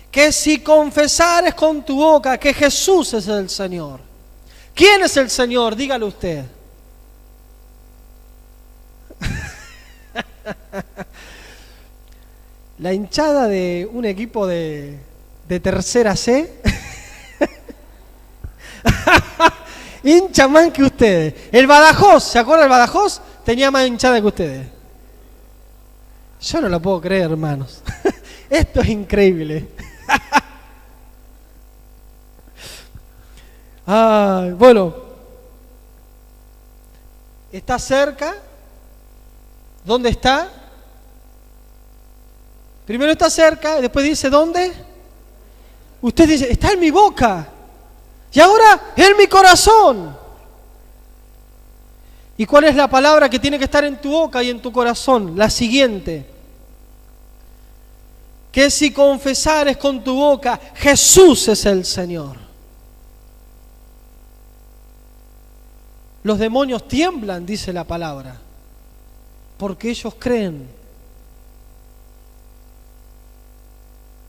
Que si confesares con tu boca que Jesús es el Señor. ¿Quién es el Señor? Dígalo usted. La hinchada de un equipo de tercera C hincha más que ustedes. El Badajoz, ¿se acuerdan del Badajoz? Tenía más hinchada que ustedes. Yo no lo puedo creer, hermanos. Esto es increíble. Bueno, está cerca. ¿Dónde está? Primero está cerca y después dice ¿dónde? Usted dice, está en mi boca. Y ahora en mi corazón. ¿Y cuál es la palabra que tiene que estar en tu boca y en tu corazón? La siguiente. Que si confesares con tu boca, Jesús es el Señor. Los demonios tiemblan, dice la palabra, porque ellos creen.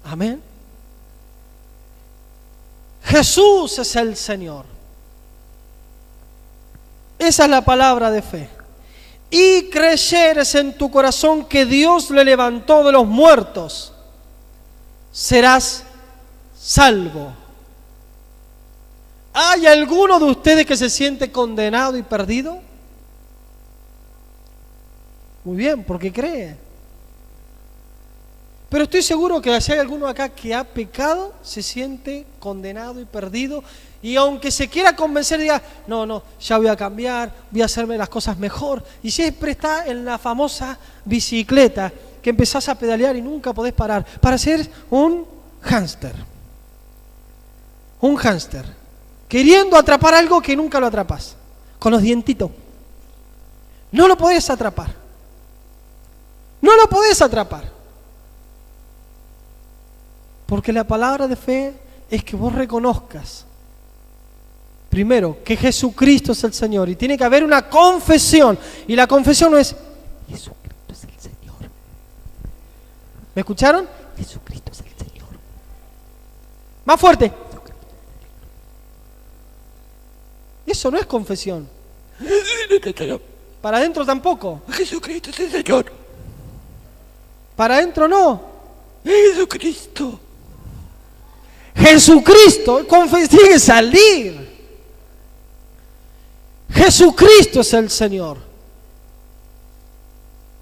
Amén. Jesús es el Señor. Esa es la palabra de fe. Y creyeres en tu corazón que Dios le levantó de los muertos, serás salvo. ¿Hay alguno de ustedes que se siente condenado y perdido? Muy bien, porque cree. Pero estoy seguro que si hay alguno acá que ha pecado, se siente condenado y perdido, y aunque se quiera convencer, diga, no, ya voy a cambiar, voy a hacerme las cosas mejor, y siempre está en la famosa bicicleta que empezás a pedalear y nunca podés parar, para ser un hámster. Un hámster, queriendo atrapar algo que nunca lo atrapas, con los dientitos. No lo podés atrapar. No lo podés atrapar. Porque la palabra de fe es que vos reconozcas, primero, que Jesucristo es el Señor. Y tiene que haber una confesión. Y la confesión no es, Jesucristo es el Señor. ¿Me escucharon? Jesucristo es el Señor. Más fuerte. Eso no es confesión. Para adentro tampoco. Jesucristo es el Señor. Para adentro no. Jesucristo. Jesucristo, tiene que salir. Jesucristo es el Señor.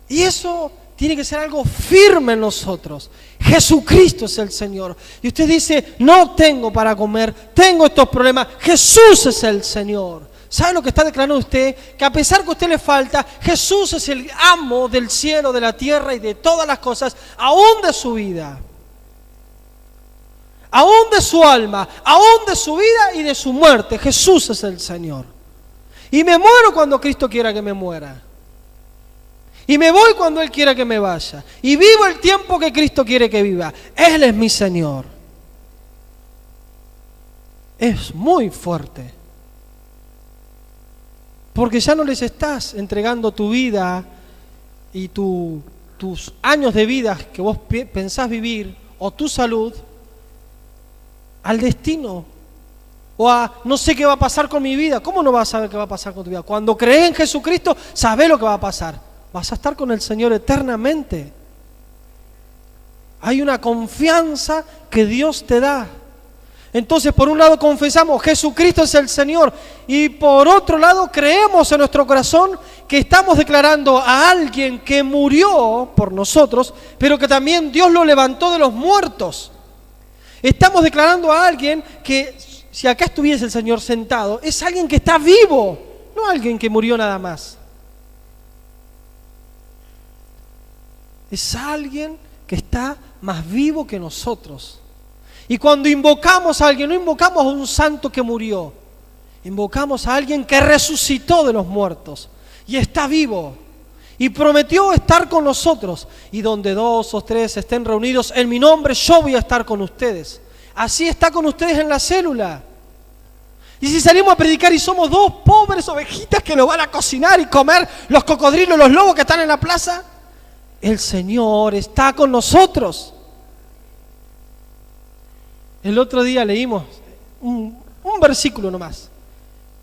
Y eso tiene que ser algo firme en nosotros. Jesucristo es el Señor. Y usted dice, no tengo para comer, tengo estos problemas. Jesús es el Señor. ¿Sabe lo que está declarando usted? Que a pesar que a usted le falta, Jesús es el amo del cielo, de la tierra y de todas las cosas, aún de su vida. Aún de su alma, aún de su vida y de su muerte. Jesús es el Señor. Y me muero cuando Cristo quiera que me muera. Y me voy cuando Él quiera que me vaya. Y vivo el tiempo que Cristo quiere que viva. Él es mi Señor. Es muy fuerte. Porque ya no les estás entregando tu vida y tus años de vida que vos pensás vivir, o tu salud, al destino, o a no sé qué va a pasar con mi vida. ¿Cómo no vas a saber qué va a pasar con tu vida? Cuando crees en Jesucristo, sabes lo que va a pasar. Vas a estar con el Señor eternamente. Hay una confianza que Dios te da. Entonces, por un lado confesamos, Jesucristo es el Señor, y por otro lado creemos en nuestro corazón que estamos declarando a alguien que murió por nosotros, pero que también Dios lo levantó de los muertos. Estamos declarando a alguien que si acá estuviese el Señor sentado, es alguien que está vivo, no alguien que murió nada más. Es alguien que está más vivo que nosotros. Y cuando invocamos a alguien, no invocamos a un santo que murió, invocamos a alguien que resucitó de los muertos y está vivo y prometió estar con nosotros. Y donde 2 o 3 estén reunidos en mi nombre, yo voy a estar con ustedes. Así está con ustedes en la célula. Y si salimos a predicar y somos 2 pobres ovejitas que nos van a cocinar y comer los cocodrilos, los lobos que están en la plaza, el Señor está con nosotros. El otro día leímos un versículo nomás.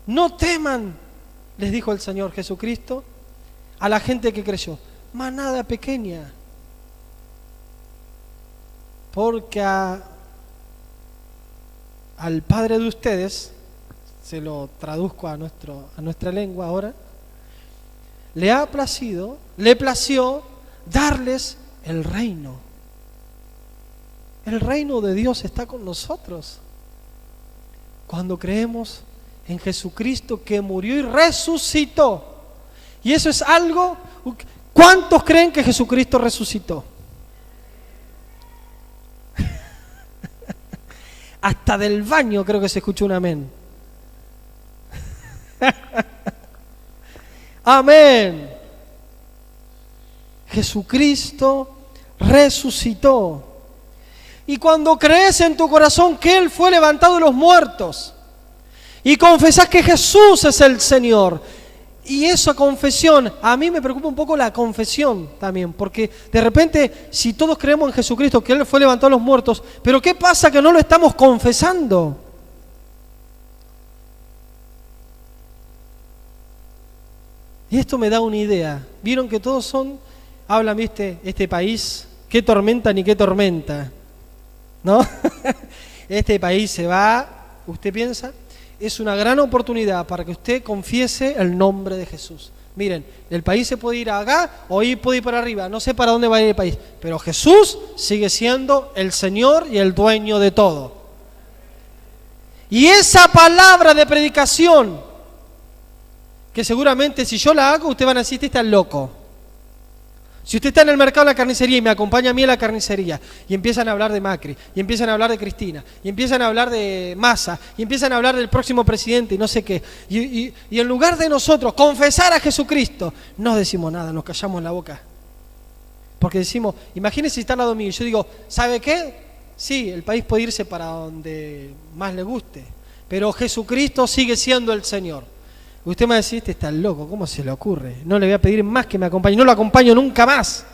No teman, les dijo el Señor Jesucristo a la gente que creyó, manada pequeña, porque al Padre de ustedes, se lo traduzco a nuestra lengua ahora, le plació darles el reino. El reino de Dios está con nosotros. Cuando creemos en Jesucristo que murió y resucitó. Y eso es algo. ¿Cuántos creen que Jesucristo resucitó? Hasta del baño creo que se escuchó un amén. Amén. Jesucristo resucitó. Y cuando crees en tu corazón que Él fue levantado de los muertos y confesás que Jesús es el Señor, y esa confesión, a mí me preocupa un poco la confesión también, porque de repente si todos creemos en Jesucristo que Él fue levantado de los muertos, pero ¿qué pasa que no lo estamos confesando? Y esto me da una idea. Vieron que todos hablan, ¿viste? Este país, qué tormenta ni qué tormenta, ¿no? Este país se va, usted piensa, es una gran oportunidad para que usted confiese el nombre de Jesús. Miren, el país se puede ir acá o puede ir para arriba, no sé para dónde va a ir el país, pero Jesús sigue siendo el Señor y el dueño de todo. Y esa palabra de predicación, que seguramente si yo la hago, usted van a decir, este está loco. Si usted está en el mercado de la carnicería y me acompaña a mí a la carnicería y empiezan a hablar de Macri, y empiezan a hablar de Cristina, y empiezan a hablar de Massa, y empiezan a hablar del próximo presidente y no sé qué, y en lugar de nosotros confesar a Jesucristo, no decimos nada, nos callamos la boca. Porque decimos, imagínese si está al lado mío y yo digo, ¿sabe qué? Sí, el país puede irse para donde más le guste, pero Jesucristo sigue siendo el Señor. Usted me va a decir, este está loco, ¿cómo se le ocurre? No le voy a pedir más que me acompañe, no lo acompaño nunca más.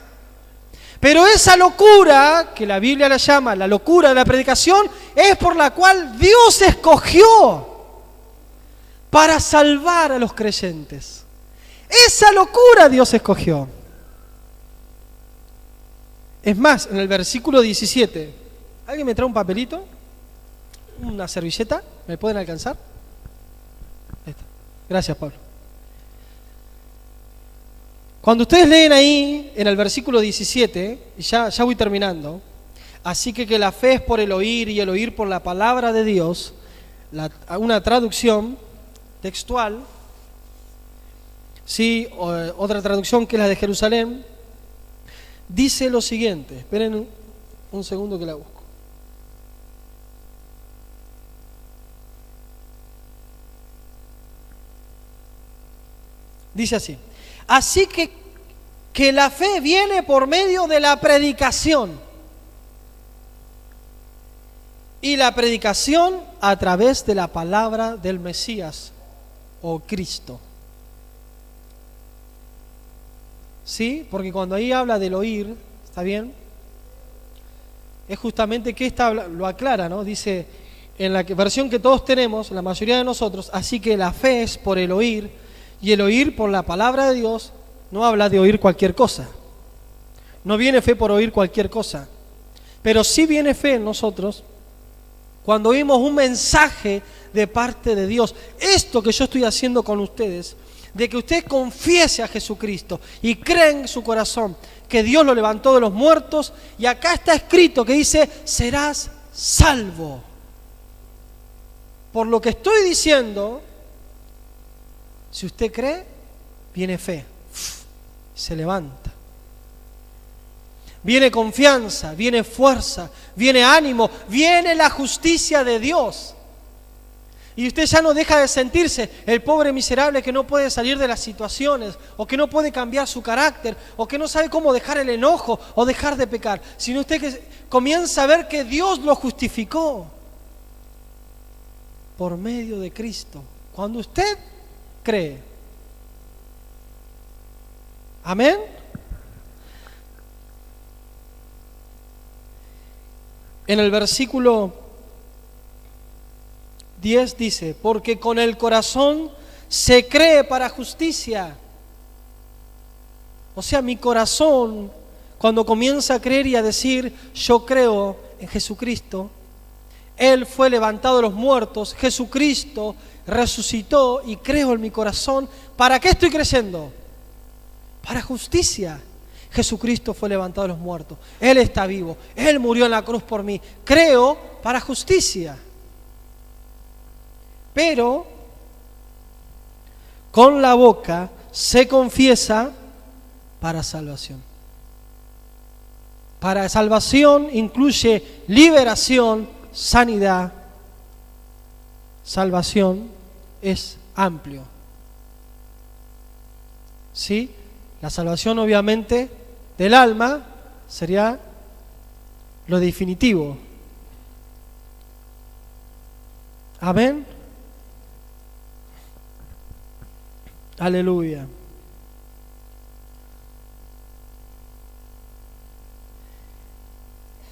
Pero esa locura, que la Biblia la llama la locura de la predicación, es por la cual Dios escogió para salvar a los creyentes. Esa locura Dios escogió. Es más, en el versículo 17, ¿alguien me trae un papelito? ¿Una servilleta? ¿Me pueden alcanzar? Ahí está. Gracias, Pablo. Cuando ustedes leen ahí, en el versículo 17, y ya voy terminando, así que la fe es por el oír y el oír por la palabra de Dios, una traducción textual, sí, otra traducción que es la de Jerusalén, dice lo siguiente, esperen un segundo que la busco. Dice así que la fe viene por medio de la predicación y la predicación a través de la palabra del Mesías o Cristo. ¿Sí? Porque cuando ahí habla del oír, ¿está bien? Es justamente que lo aclara, ¿no? Dice en la versión que todos tenemos, la mayoría de nosotros, así que la fe es por el oír. Y el oír por la palabra de Dios no habla de oír cualquier cosa. No viene fe por oír cualquier cosa. Pero sí viene fe en nosotros cuando oímos un mensaje de parte de Dios. Esto que yo estoy haciendo con ustedes, de que usted confiese a Jesucristo y cree en su corazón que Dios lo levantó de los muertos. Y acá está escrito que dice, serás salvo. por lo que estoy diciendo, si usted cree, viene fe, se levanta. Viene confianza, viene fuerza, viene ánimo, viene la justicia de Dios. Y usted ya no deja de sentirse el pobre miserable que no puede salir de las situaciones, o que no puede cambiar su carácter, o que no sabe cómo dejar el enojo o dejar de pecar, sino usted que comienza a ver que Dios lo justificó por medio de Cristo. Cuando usted cree. Amén. En el versículo 10 dice, porque con el corazón se cree para justicia. O sea, mi corazón, cuando comienza a creer y a decir, yo creo en Jesucristo, Él fue levantado de los muertos, Jesucristo resucitó y creo en mi corazón. ¿Para qué estoy creyendo? Para justicia. Jesucristo fue levantado de los muertos, Él está vivo, Él murió en la cruz por mí. Creo para justicia. Pero con la boca se confiesa para salvación. Para salvación incluye liberación, sanidad. Salvación es amplio. ¿Sí? La salvación obviamente del alma sería lo definitivo. Amén. Aleluya.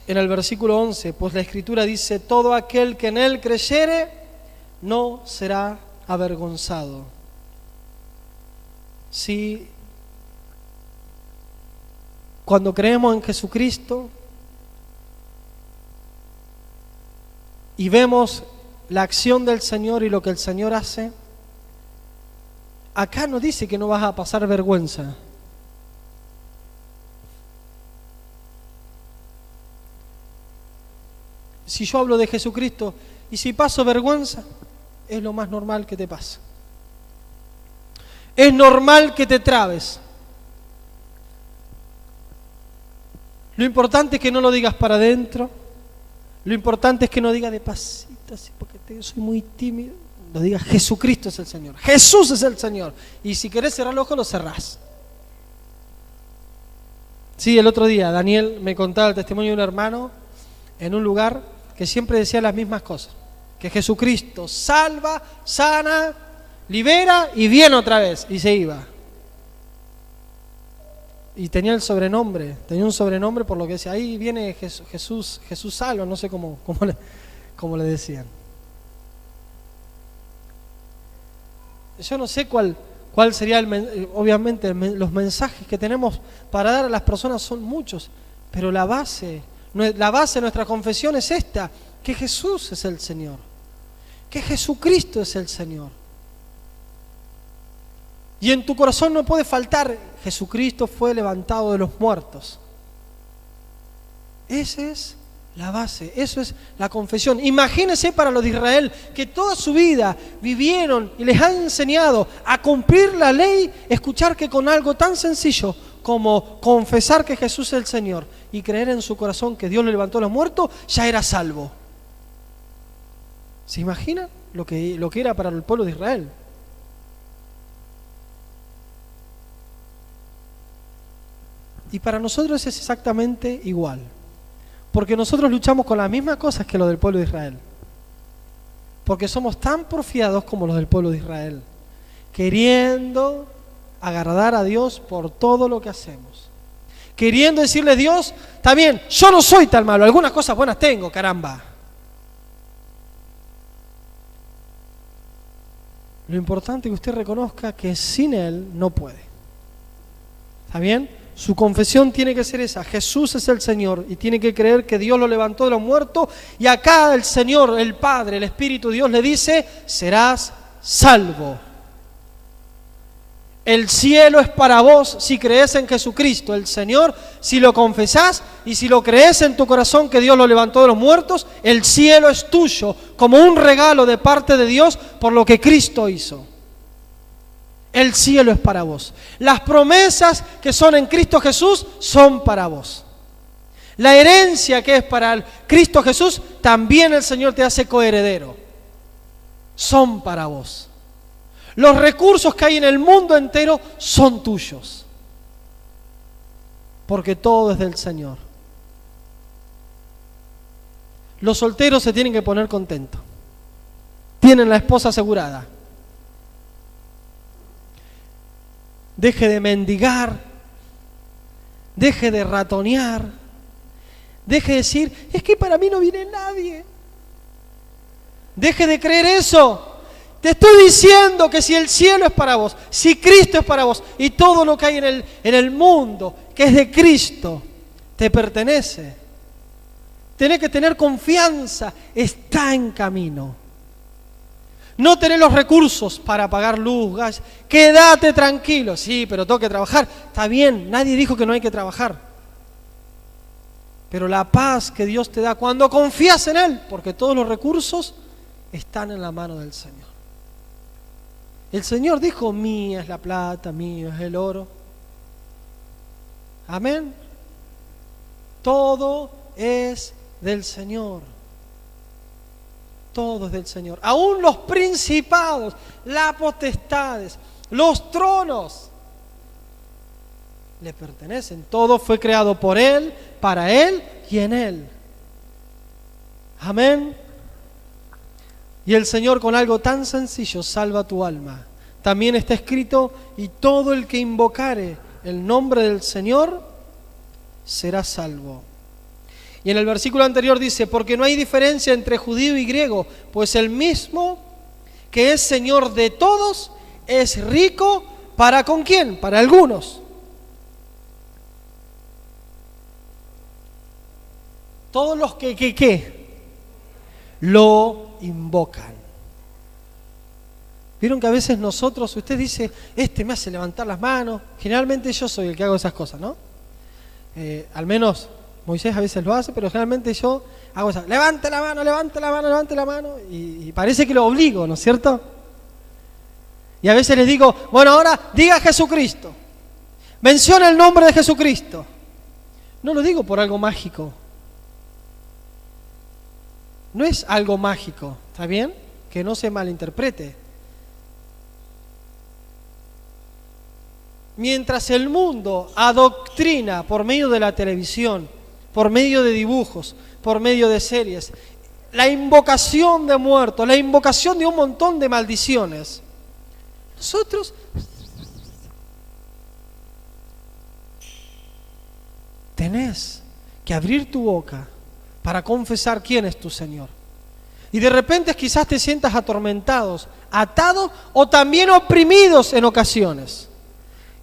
En el versículo 11, pues la Escritura dice, todo aquel que en Él creyere no será avergonzado. Sí. Cuando creemos en Jesucristo y vemos la acción del Señor y lo que el Señor hace, acá no dice que no vas a pasar vergüenza. Si yo hablo de Jesucristo y si paso vergüenza, es lo más normal que te pasa. Es normal que te trabes. Lo importante es que no lo digas para adentro. Lo importante es que no digas de pasito, así porque soy muy tímido. Lo digas, Jesucristo es el Señor. Jesús es el Señor. Y si querés cerrar los ojos, lo cerrás. Sí, el otro día Daniel me contaba el testimonio de un hermano en un lugar que siempre decía las mismas cosas. Que Jesucristo salva, sana, libera y viene otra vez. Y se iba. Y tenía un sobrenombre por lo que decía, ahí viene Jesús salva, no sé cómo le decían. Yo no sé cuál sería, obviamente, los mensajes que tenemos para dar a las personas son muchos, pero la base de nuestra confesión es esta, que Jesús es el Señor, que Jesucristo es el Señor. Y en tu corazón no puede faltar, Jesucristo fue levantado de los muertos. Esa es la base, eso es la confesión. Imagínense para los de Israel que toda su vida vivieron y les han enseñado a cumplir la ley, escuchar que con algo tan sencillo como confesar que Jesús es el Señor y creer en su corazón que Dios lo levantó de los muertos, ya era salvo. ¿Se imaginan lo que era para el pueblo de Israel? Y para nosotros es exactamente igual. Porque nosotros luchamos con las mismas cosas que los del pueblo de Israel. Porque somos tan porfiados como los del pueblo de Israel. Queriendo agradar a Dios por todo lo que hacemos. Queriendo decirle a Dios, está bien, yo no soy tan malo, algunas cosas buenas tengo, caramba. Lo importante es que usted reconozca que sin Él no puede. ¿Está bien? Su confesión tiene que ser esa, Jesús es el Señor, y tiene que creer que Dios lo levantó de los muertos, y acá el Señor, el Padre, el Espíritu de Dios le dice, serás salvo. El cielo es para vos si crees en Jesucristo, el Señor, si lo confesás y si lo crees en tu corazón que Dios lo levantó de los muertos, el cielo es tuyo como un regalo de parte de Dios por lo que Cristo hizo. El cielo es para vos. Las promesas que son en Cristo Jesús son para vos. La herencia que es para Cristo Jesús, también el Señor te hace coheredero. Son para vos. Los recursos que hay en el mundo entero son tuyos. Porque todo es del Señor. Los solteros se tienen que poner contentos. Tienen la esposa asegurada. Deje de mendigar. Deje de ratonear. Deje de decir, es que para mí no viene nadie. Deje de creer eso. Te estoy diciendo que si el cielo es para vos, si Cristo es para vos y todo lo que hay en el mundo que es de Cristo, te pertenece. Tenés que tener confianza, está en camino. No tenés los recursos para pagar luz, gas, quédate tranquilo. Sí, pero tengo que trabajar. Está bien, nadie dijo que no hay que trabajar. Pero la paz que Dios te da cuando confías en Él, porque todos los recursos están en la mano del Señor. El Señor dijo, mía es la plata, mío es el oro. Amén. Todo es del Señor. Todo es del Señor. Aún los principados, las potestades, los tronos, le pertenecen. Todo fue creado por Él, para Él y en Él. Amén. Y el Señor con algo tan sencillo salva tu alma. También está escrito, y todo el que invocare el nombre del Señor será salvo. Y en el versículo anterior dice, porque no hay diferencia entre judío y griego, pues el mismo que es Señor de todos es rico para ¿con quién? Para algunos. Todos los que lo invocan. Vieron que a veces nosotros, usted dice, me hace levantar las manos. Generalmente yo soy el que hago esas cosas, ¿no? Al menos Moisés a veces lo hace, pero generalmente yo hago eso. Levante la mano, levante la mano, levante la mano. Y parece que lo obligo, ¿no es cierto? Y a veces les digo, bueno, ahora diga Jesucristo. Menciona el nombre de Jesucristo. No lo digo por algo mágico. No es algo mágico, ¿está bien? Que no se malinterprete. Mientras el mundo adoctrina por medio de la televisión, por medio de dibujos, por medio de series, la invocación de muertos, la invocación de un montón de maldiciones, nosotros tenés que abrir tu boca para confesar quién es tu Señor. Y de repente quizás te sientas atormentados, atados o también oprimidos en ocasiones.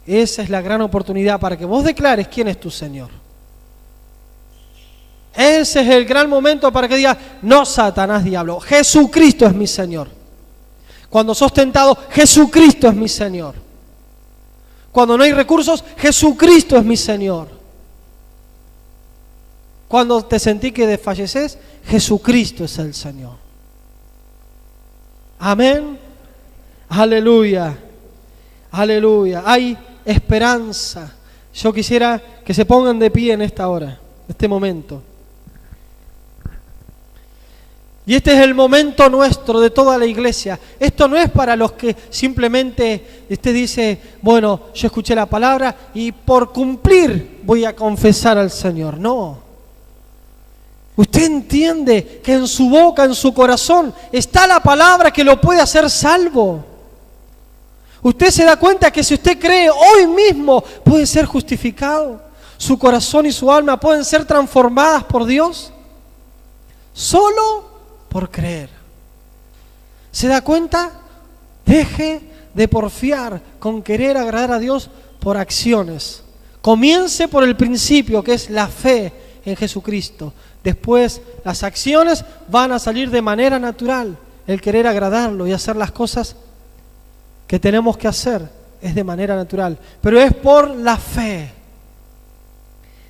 Esa es la gran oportunidad para que vos declares quién es tu Señor. Ese es el gran momento para que digas, no Satanás, diablo, Jesucristo es mi Señor. Cuando sos tentado, Jesucristo es mi Señor. Cuando no hay recursos, Jesucristo es mi Señor. Cuando te sentí que desfalleces, Jesucristo es el Señor. Amén. Aleluya. Aleluya. Hay esperanza. Yo quisiera que se pongan de pie en esta hora, en este momento. Y este es el momento nuestro de toda la iglesia. Esto no es para los que simplemente usted dice, bueno, yo escuché la palabra y por cumplir voy a confesar al Señor. No. Usted entiende que en su boca, en su corazón, está la palabra que lo puede hacer salvo. Usted se da cuenta que si usted cree hoy mismo puede ser justificado. Su corazón y su alma pueden ser transformadas por Dios. Solo por creer. ¿Se da cuenta? Deje de porfiar con querer agradar a Dios por acciones. Comience por el principio, que es la fe en Jesucristo. Después las acciones van a salir de manera natural. El querer agradarlo y hacer las cosas que tenemos que hacer es de manera natural, pero es por la fe.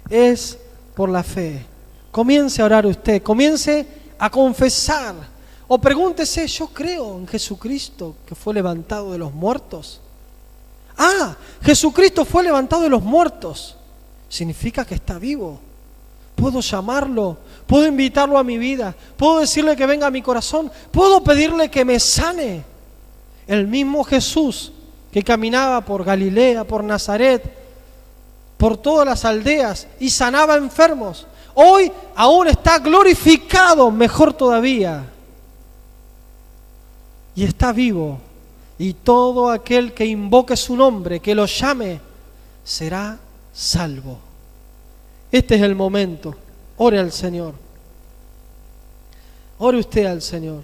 Es por la fe. Comience a orar usted, comience a confesar, o pregúntese: yo creo en Jesucristo que fue levantado de los muertos. Ah, Jesucristo fue levantado de los muertos. Significa que está vivo. Puedo llamarlo, puedo invitarlo a mi vida, puedo decirle que venga a mi corazón, puedo pedirle que me sane. El mismo Jesús que caminaba por Galilea, por Nazaret, por todas las aldeas y sanaba enfermos, hoy aún está glorificado, mejor todavía, y está vivo. Y todo aquel que invoque su nombre, que lo llame, será salvo. Este es el momento. Ore al Señor. Ore usted al Señor.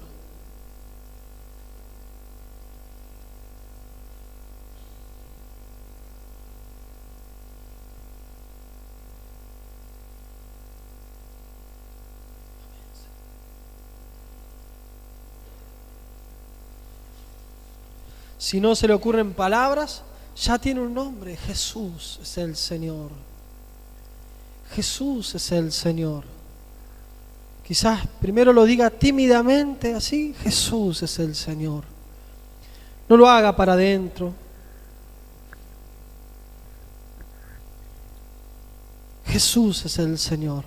Si no se le ocurren palabras, ya tiene un nombre. Jesús es el Señor. Jesús es el Señor. Quizás primero lo diga tímidamente así: Jesús es el Señor. No lo haga para adentro. Jesús es el Señor.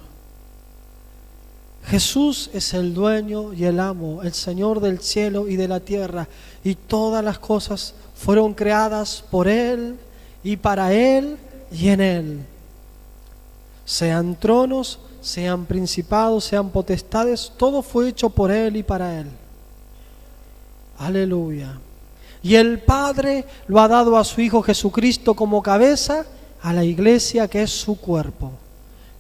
Jesús es el dueño y el amo, el Señor del cielo y de la tierra, y todas las cosas fueron creadas por Él y para Él y en Él. Sean tronos, sean principados, sean potestades, todo fue hecho por Él y para Él. Aleluya. Y el Padre lo ha dado a su Hijo Jesucristo como cabeza a la iglesia, que es su cuerpo.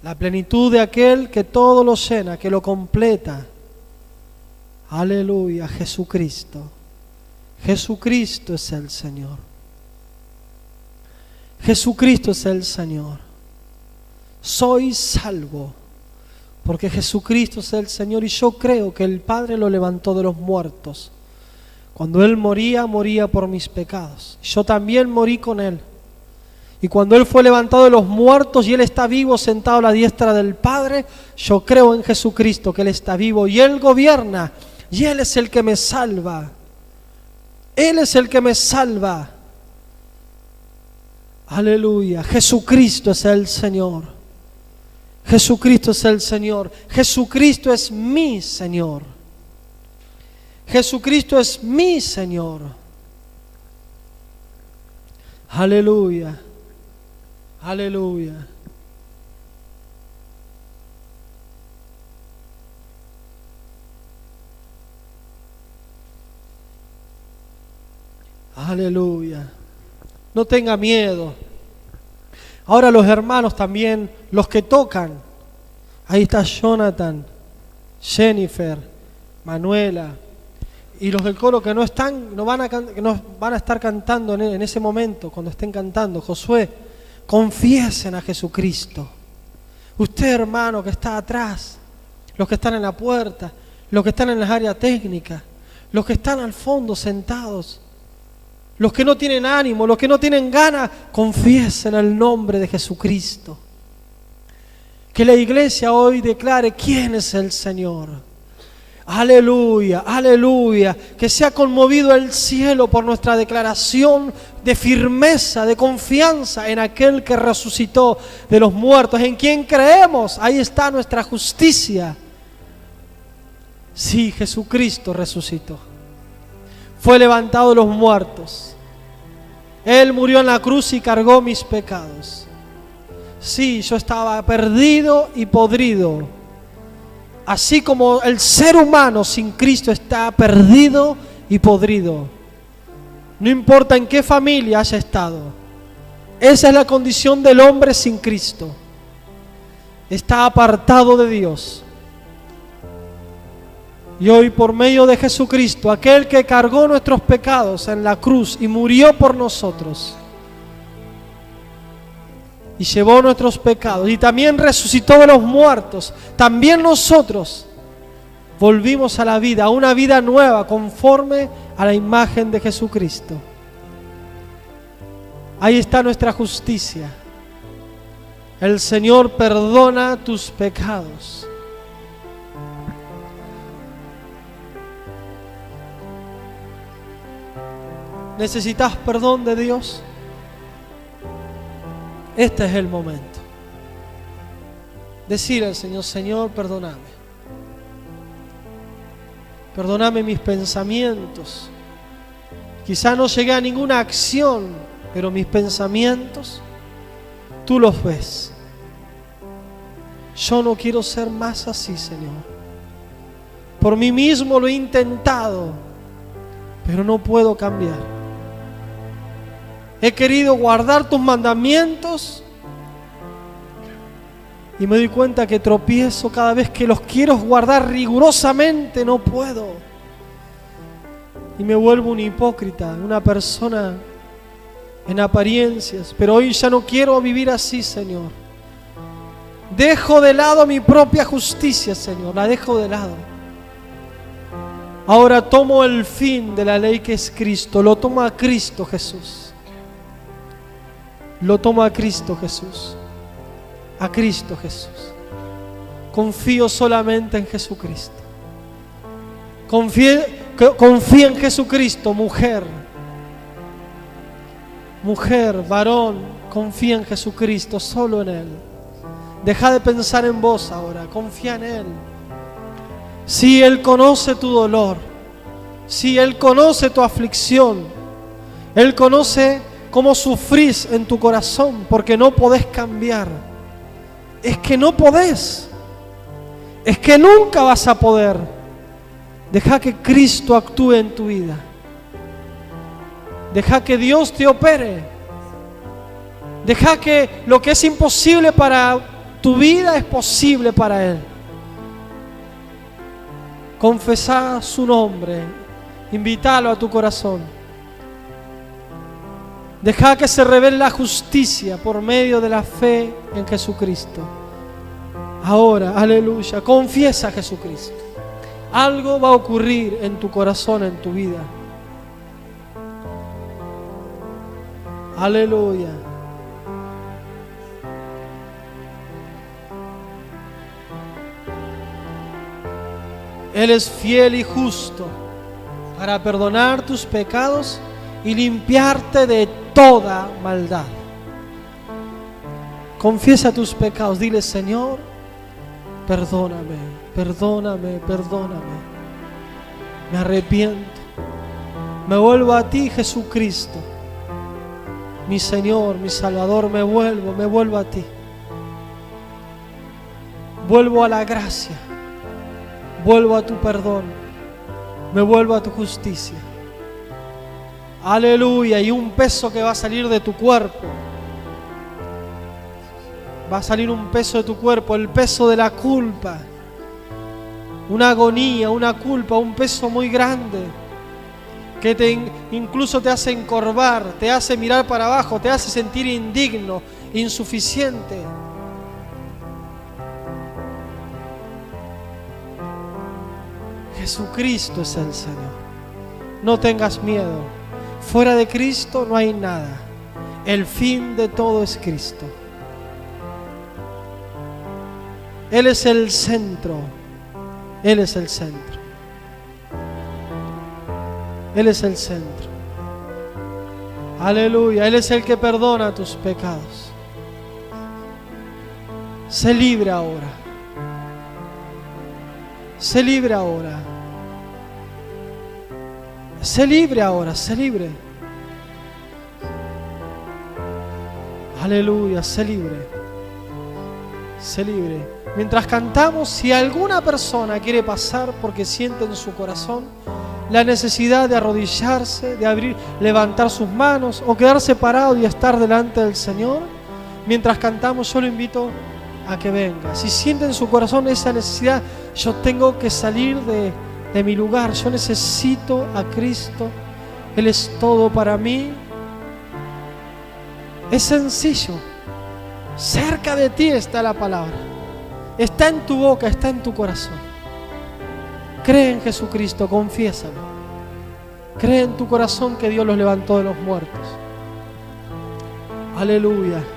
La plenitud de aquel que todo lo llena, que lo completa. Aleluya, Jesucristo. Jesucristo es el Señor. Jesucristo es el Señor. Soy salvo porque Jesucristo es el Señor, y yo creo que el Padre lo levantó de los muertos. Cuando Él moría, moría por mis pecados. Yo también morí con Él. Y cuando Él fue levantado de los muertos y Él está vivo, sentado a la diestra del Padre, yo creo en Jesucristo, que Él está vivo y Él gobierna, y Él es el que me salva. Él es el que me salva. Aleluya. Jesucristo es el Señor. Jesucristo es el Señor. Jesucristo es mi Señor. Jesucristo es mi Señor. Aleluya. Aleluya. Aleluya. No tenga miedo. Ahora los hermanos también, los que tocan. Ahí está Jonathan, Jennifer, Manuela. Y los del coro que no están, no van a estar cantando en ese momento, cuando estén cantando. Josué, confiesen a Jesucristo. Usted, hermano, que está atrás, los que están en la puerta, los que están en las áreas técnicas, los que están al fondo sentados, los que no tienen ánimo, los que no tienen ganas, confiesen el nombre de Jesucristo. Que la iglesia hoy declare quién es el Señor. Aleluya, aleluya. Que sea conmovido el cielo por nuestra declaración de firmeza, de confianza en aquel que resucitó de los muertos, en quien creemos. Ahí está nuestra justicia. Sí, Jesucristo resucitó. Fue levantado de los muertos. Él murió en la cruz y cargó mis pecados. Sí, yo estaba perdido y podrido. Así como el ser humano sin Cristo está perdido y podrido. No importa en qué familia haya estado. Esa es la condición del hombre sin Cristo. Está apartado de Dios. Y hoy, por medio de Jesucristo, aquel que cargó nuestros pecados en la cruz y murió por nosotros, y llevó nuestros pecados, y también resucitó de los muertos, también nosotros volvimos a la vida, a una vida nueva, conforme a la imagen de Jesucristo. Ahí está nuestra justicia. El Señor perdona tus pecados. ¿Necesitas perdón de Dios? Este es el momento. Decir al Señor: Señor, perdóname. Perdóname mis pensamientos. Quizá no llegué a ninguna acción, pero mis pensamientos, tú los ves. Yo no quiero ser más así, Señor. Por mí mismo lo he intentado, pero no puedo cambiar. He querido guardar tus mandamientos y me doy cuenta que tropiezo cada vez que los quiero guardar rigurosamente, no puedo. Y me vuelvo un hipócrita, una persona en apariencias. Pero hoy ya no quiero vivir así, Señor. Dejo de lado mi propia justicia, Señor, la dejo de lado. Ahora tomo el fin de la ley que es Cristo, lo tomo a Cristo Jesús. Lo tomo a Cristo Jesús. A Cristo Jesús. Confío solamente en Jesucristo. Confía en Jesucristo, mujer. Mujer, varón, confía en Jesucristo, solo en Él. Deja de pensar en vos ahora, confía en Él. Si Él conoce tu dolor, si Él conoce tu aflicción, Él conoce cómo sufrís en tu corazón porque no podés cambiar. Es que no podés. Es que nunca vas a poder. Deja que Cristo actúe en tu vida. Deja que Dios te opere. Deja que lo que es imposible para tu vida es posible para Él. Confesá su nombre. Invítalo a tu corazón. Deja que se revele la justicia por medio de la fe en Jesucristo. Ahora, aleluya, confiesa a Jesucristo. Algo va a ocurrir en tu corazón, en tu vida. Aleluya. Él es fiel y justo para perdonar tus pecados y limpiarte de toda maldad. Confiesa tus pecados, dile: Señor, perdóname, perdóname, perdóname. Me arrepiento. Me vuelvo a ti, Jesucristo. Mi Señor, mi Salvador, me vuelvo a ti. Vuelvo a la gracia. Vuelvo a tu perdón. Me vuelvo a tu justicia. Aleluya. Y un peso que va a salir de tu cuerpo. Va a salir un peso de tu cuerpo, el peso de la culpa. Una agonía, una culpa, un peso muy grande que incluso te hace encorvar, te hace mirar para abajo, te hace sentir indigno, insuficiente. Jesucristo es el Señor. No tengas miedo. Fuera de Cristo no hay nada. El fin de todo es Cristo. Él es el centro. Él es el centro. Él es el centro. Aleluya. Él es el que perdona tus pecados. Sé libre ahora. Sé libre ahora. Sé libre ahora. Sé libre. Aleluya. Sé libre. Sé libre. Mientras cantamos, si alguna persona quiere pasar porque siente en su corazón la necesidad de arrodillarse, de abrir, levantar sus manos o quedarse parado y estar delante del Señor, mientras cantamos, yo lo invito a que venga. Si siente en su corazón esa necesidad, yo tengo que salir de mi lugar, yo necesito a Cristo, Él es todo para mí. Es sencillo. Cerca de ti está la palabra. Está en tu boca, está en tu corazón. Cree en Jesucristo, confiésalo. Cree en tu corazón que Dios los levantó de los muertos. Aleluya.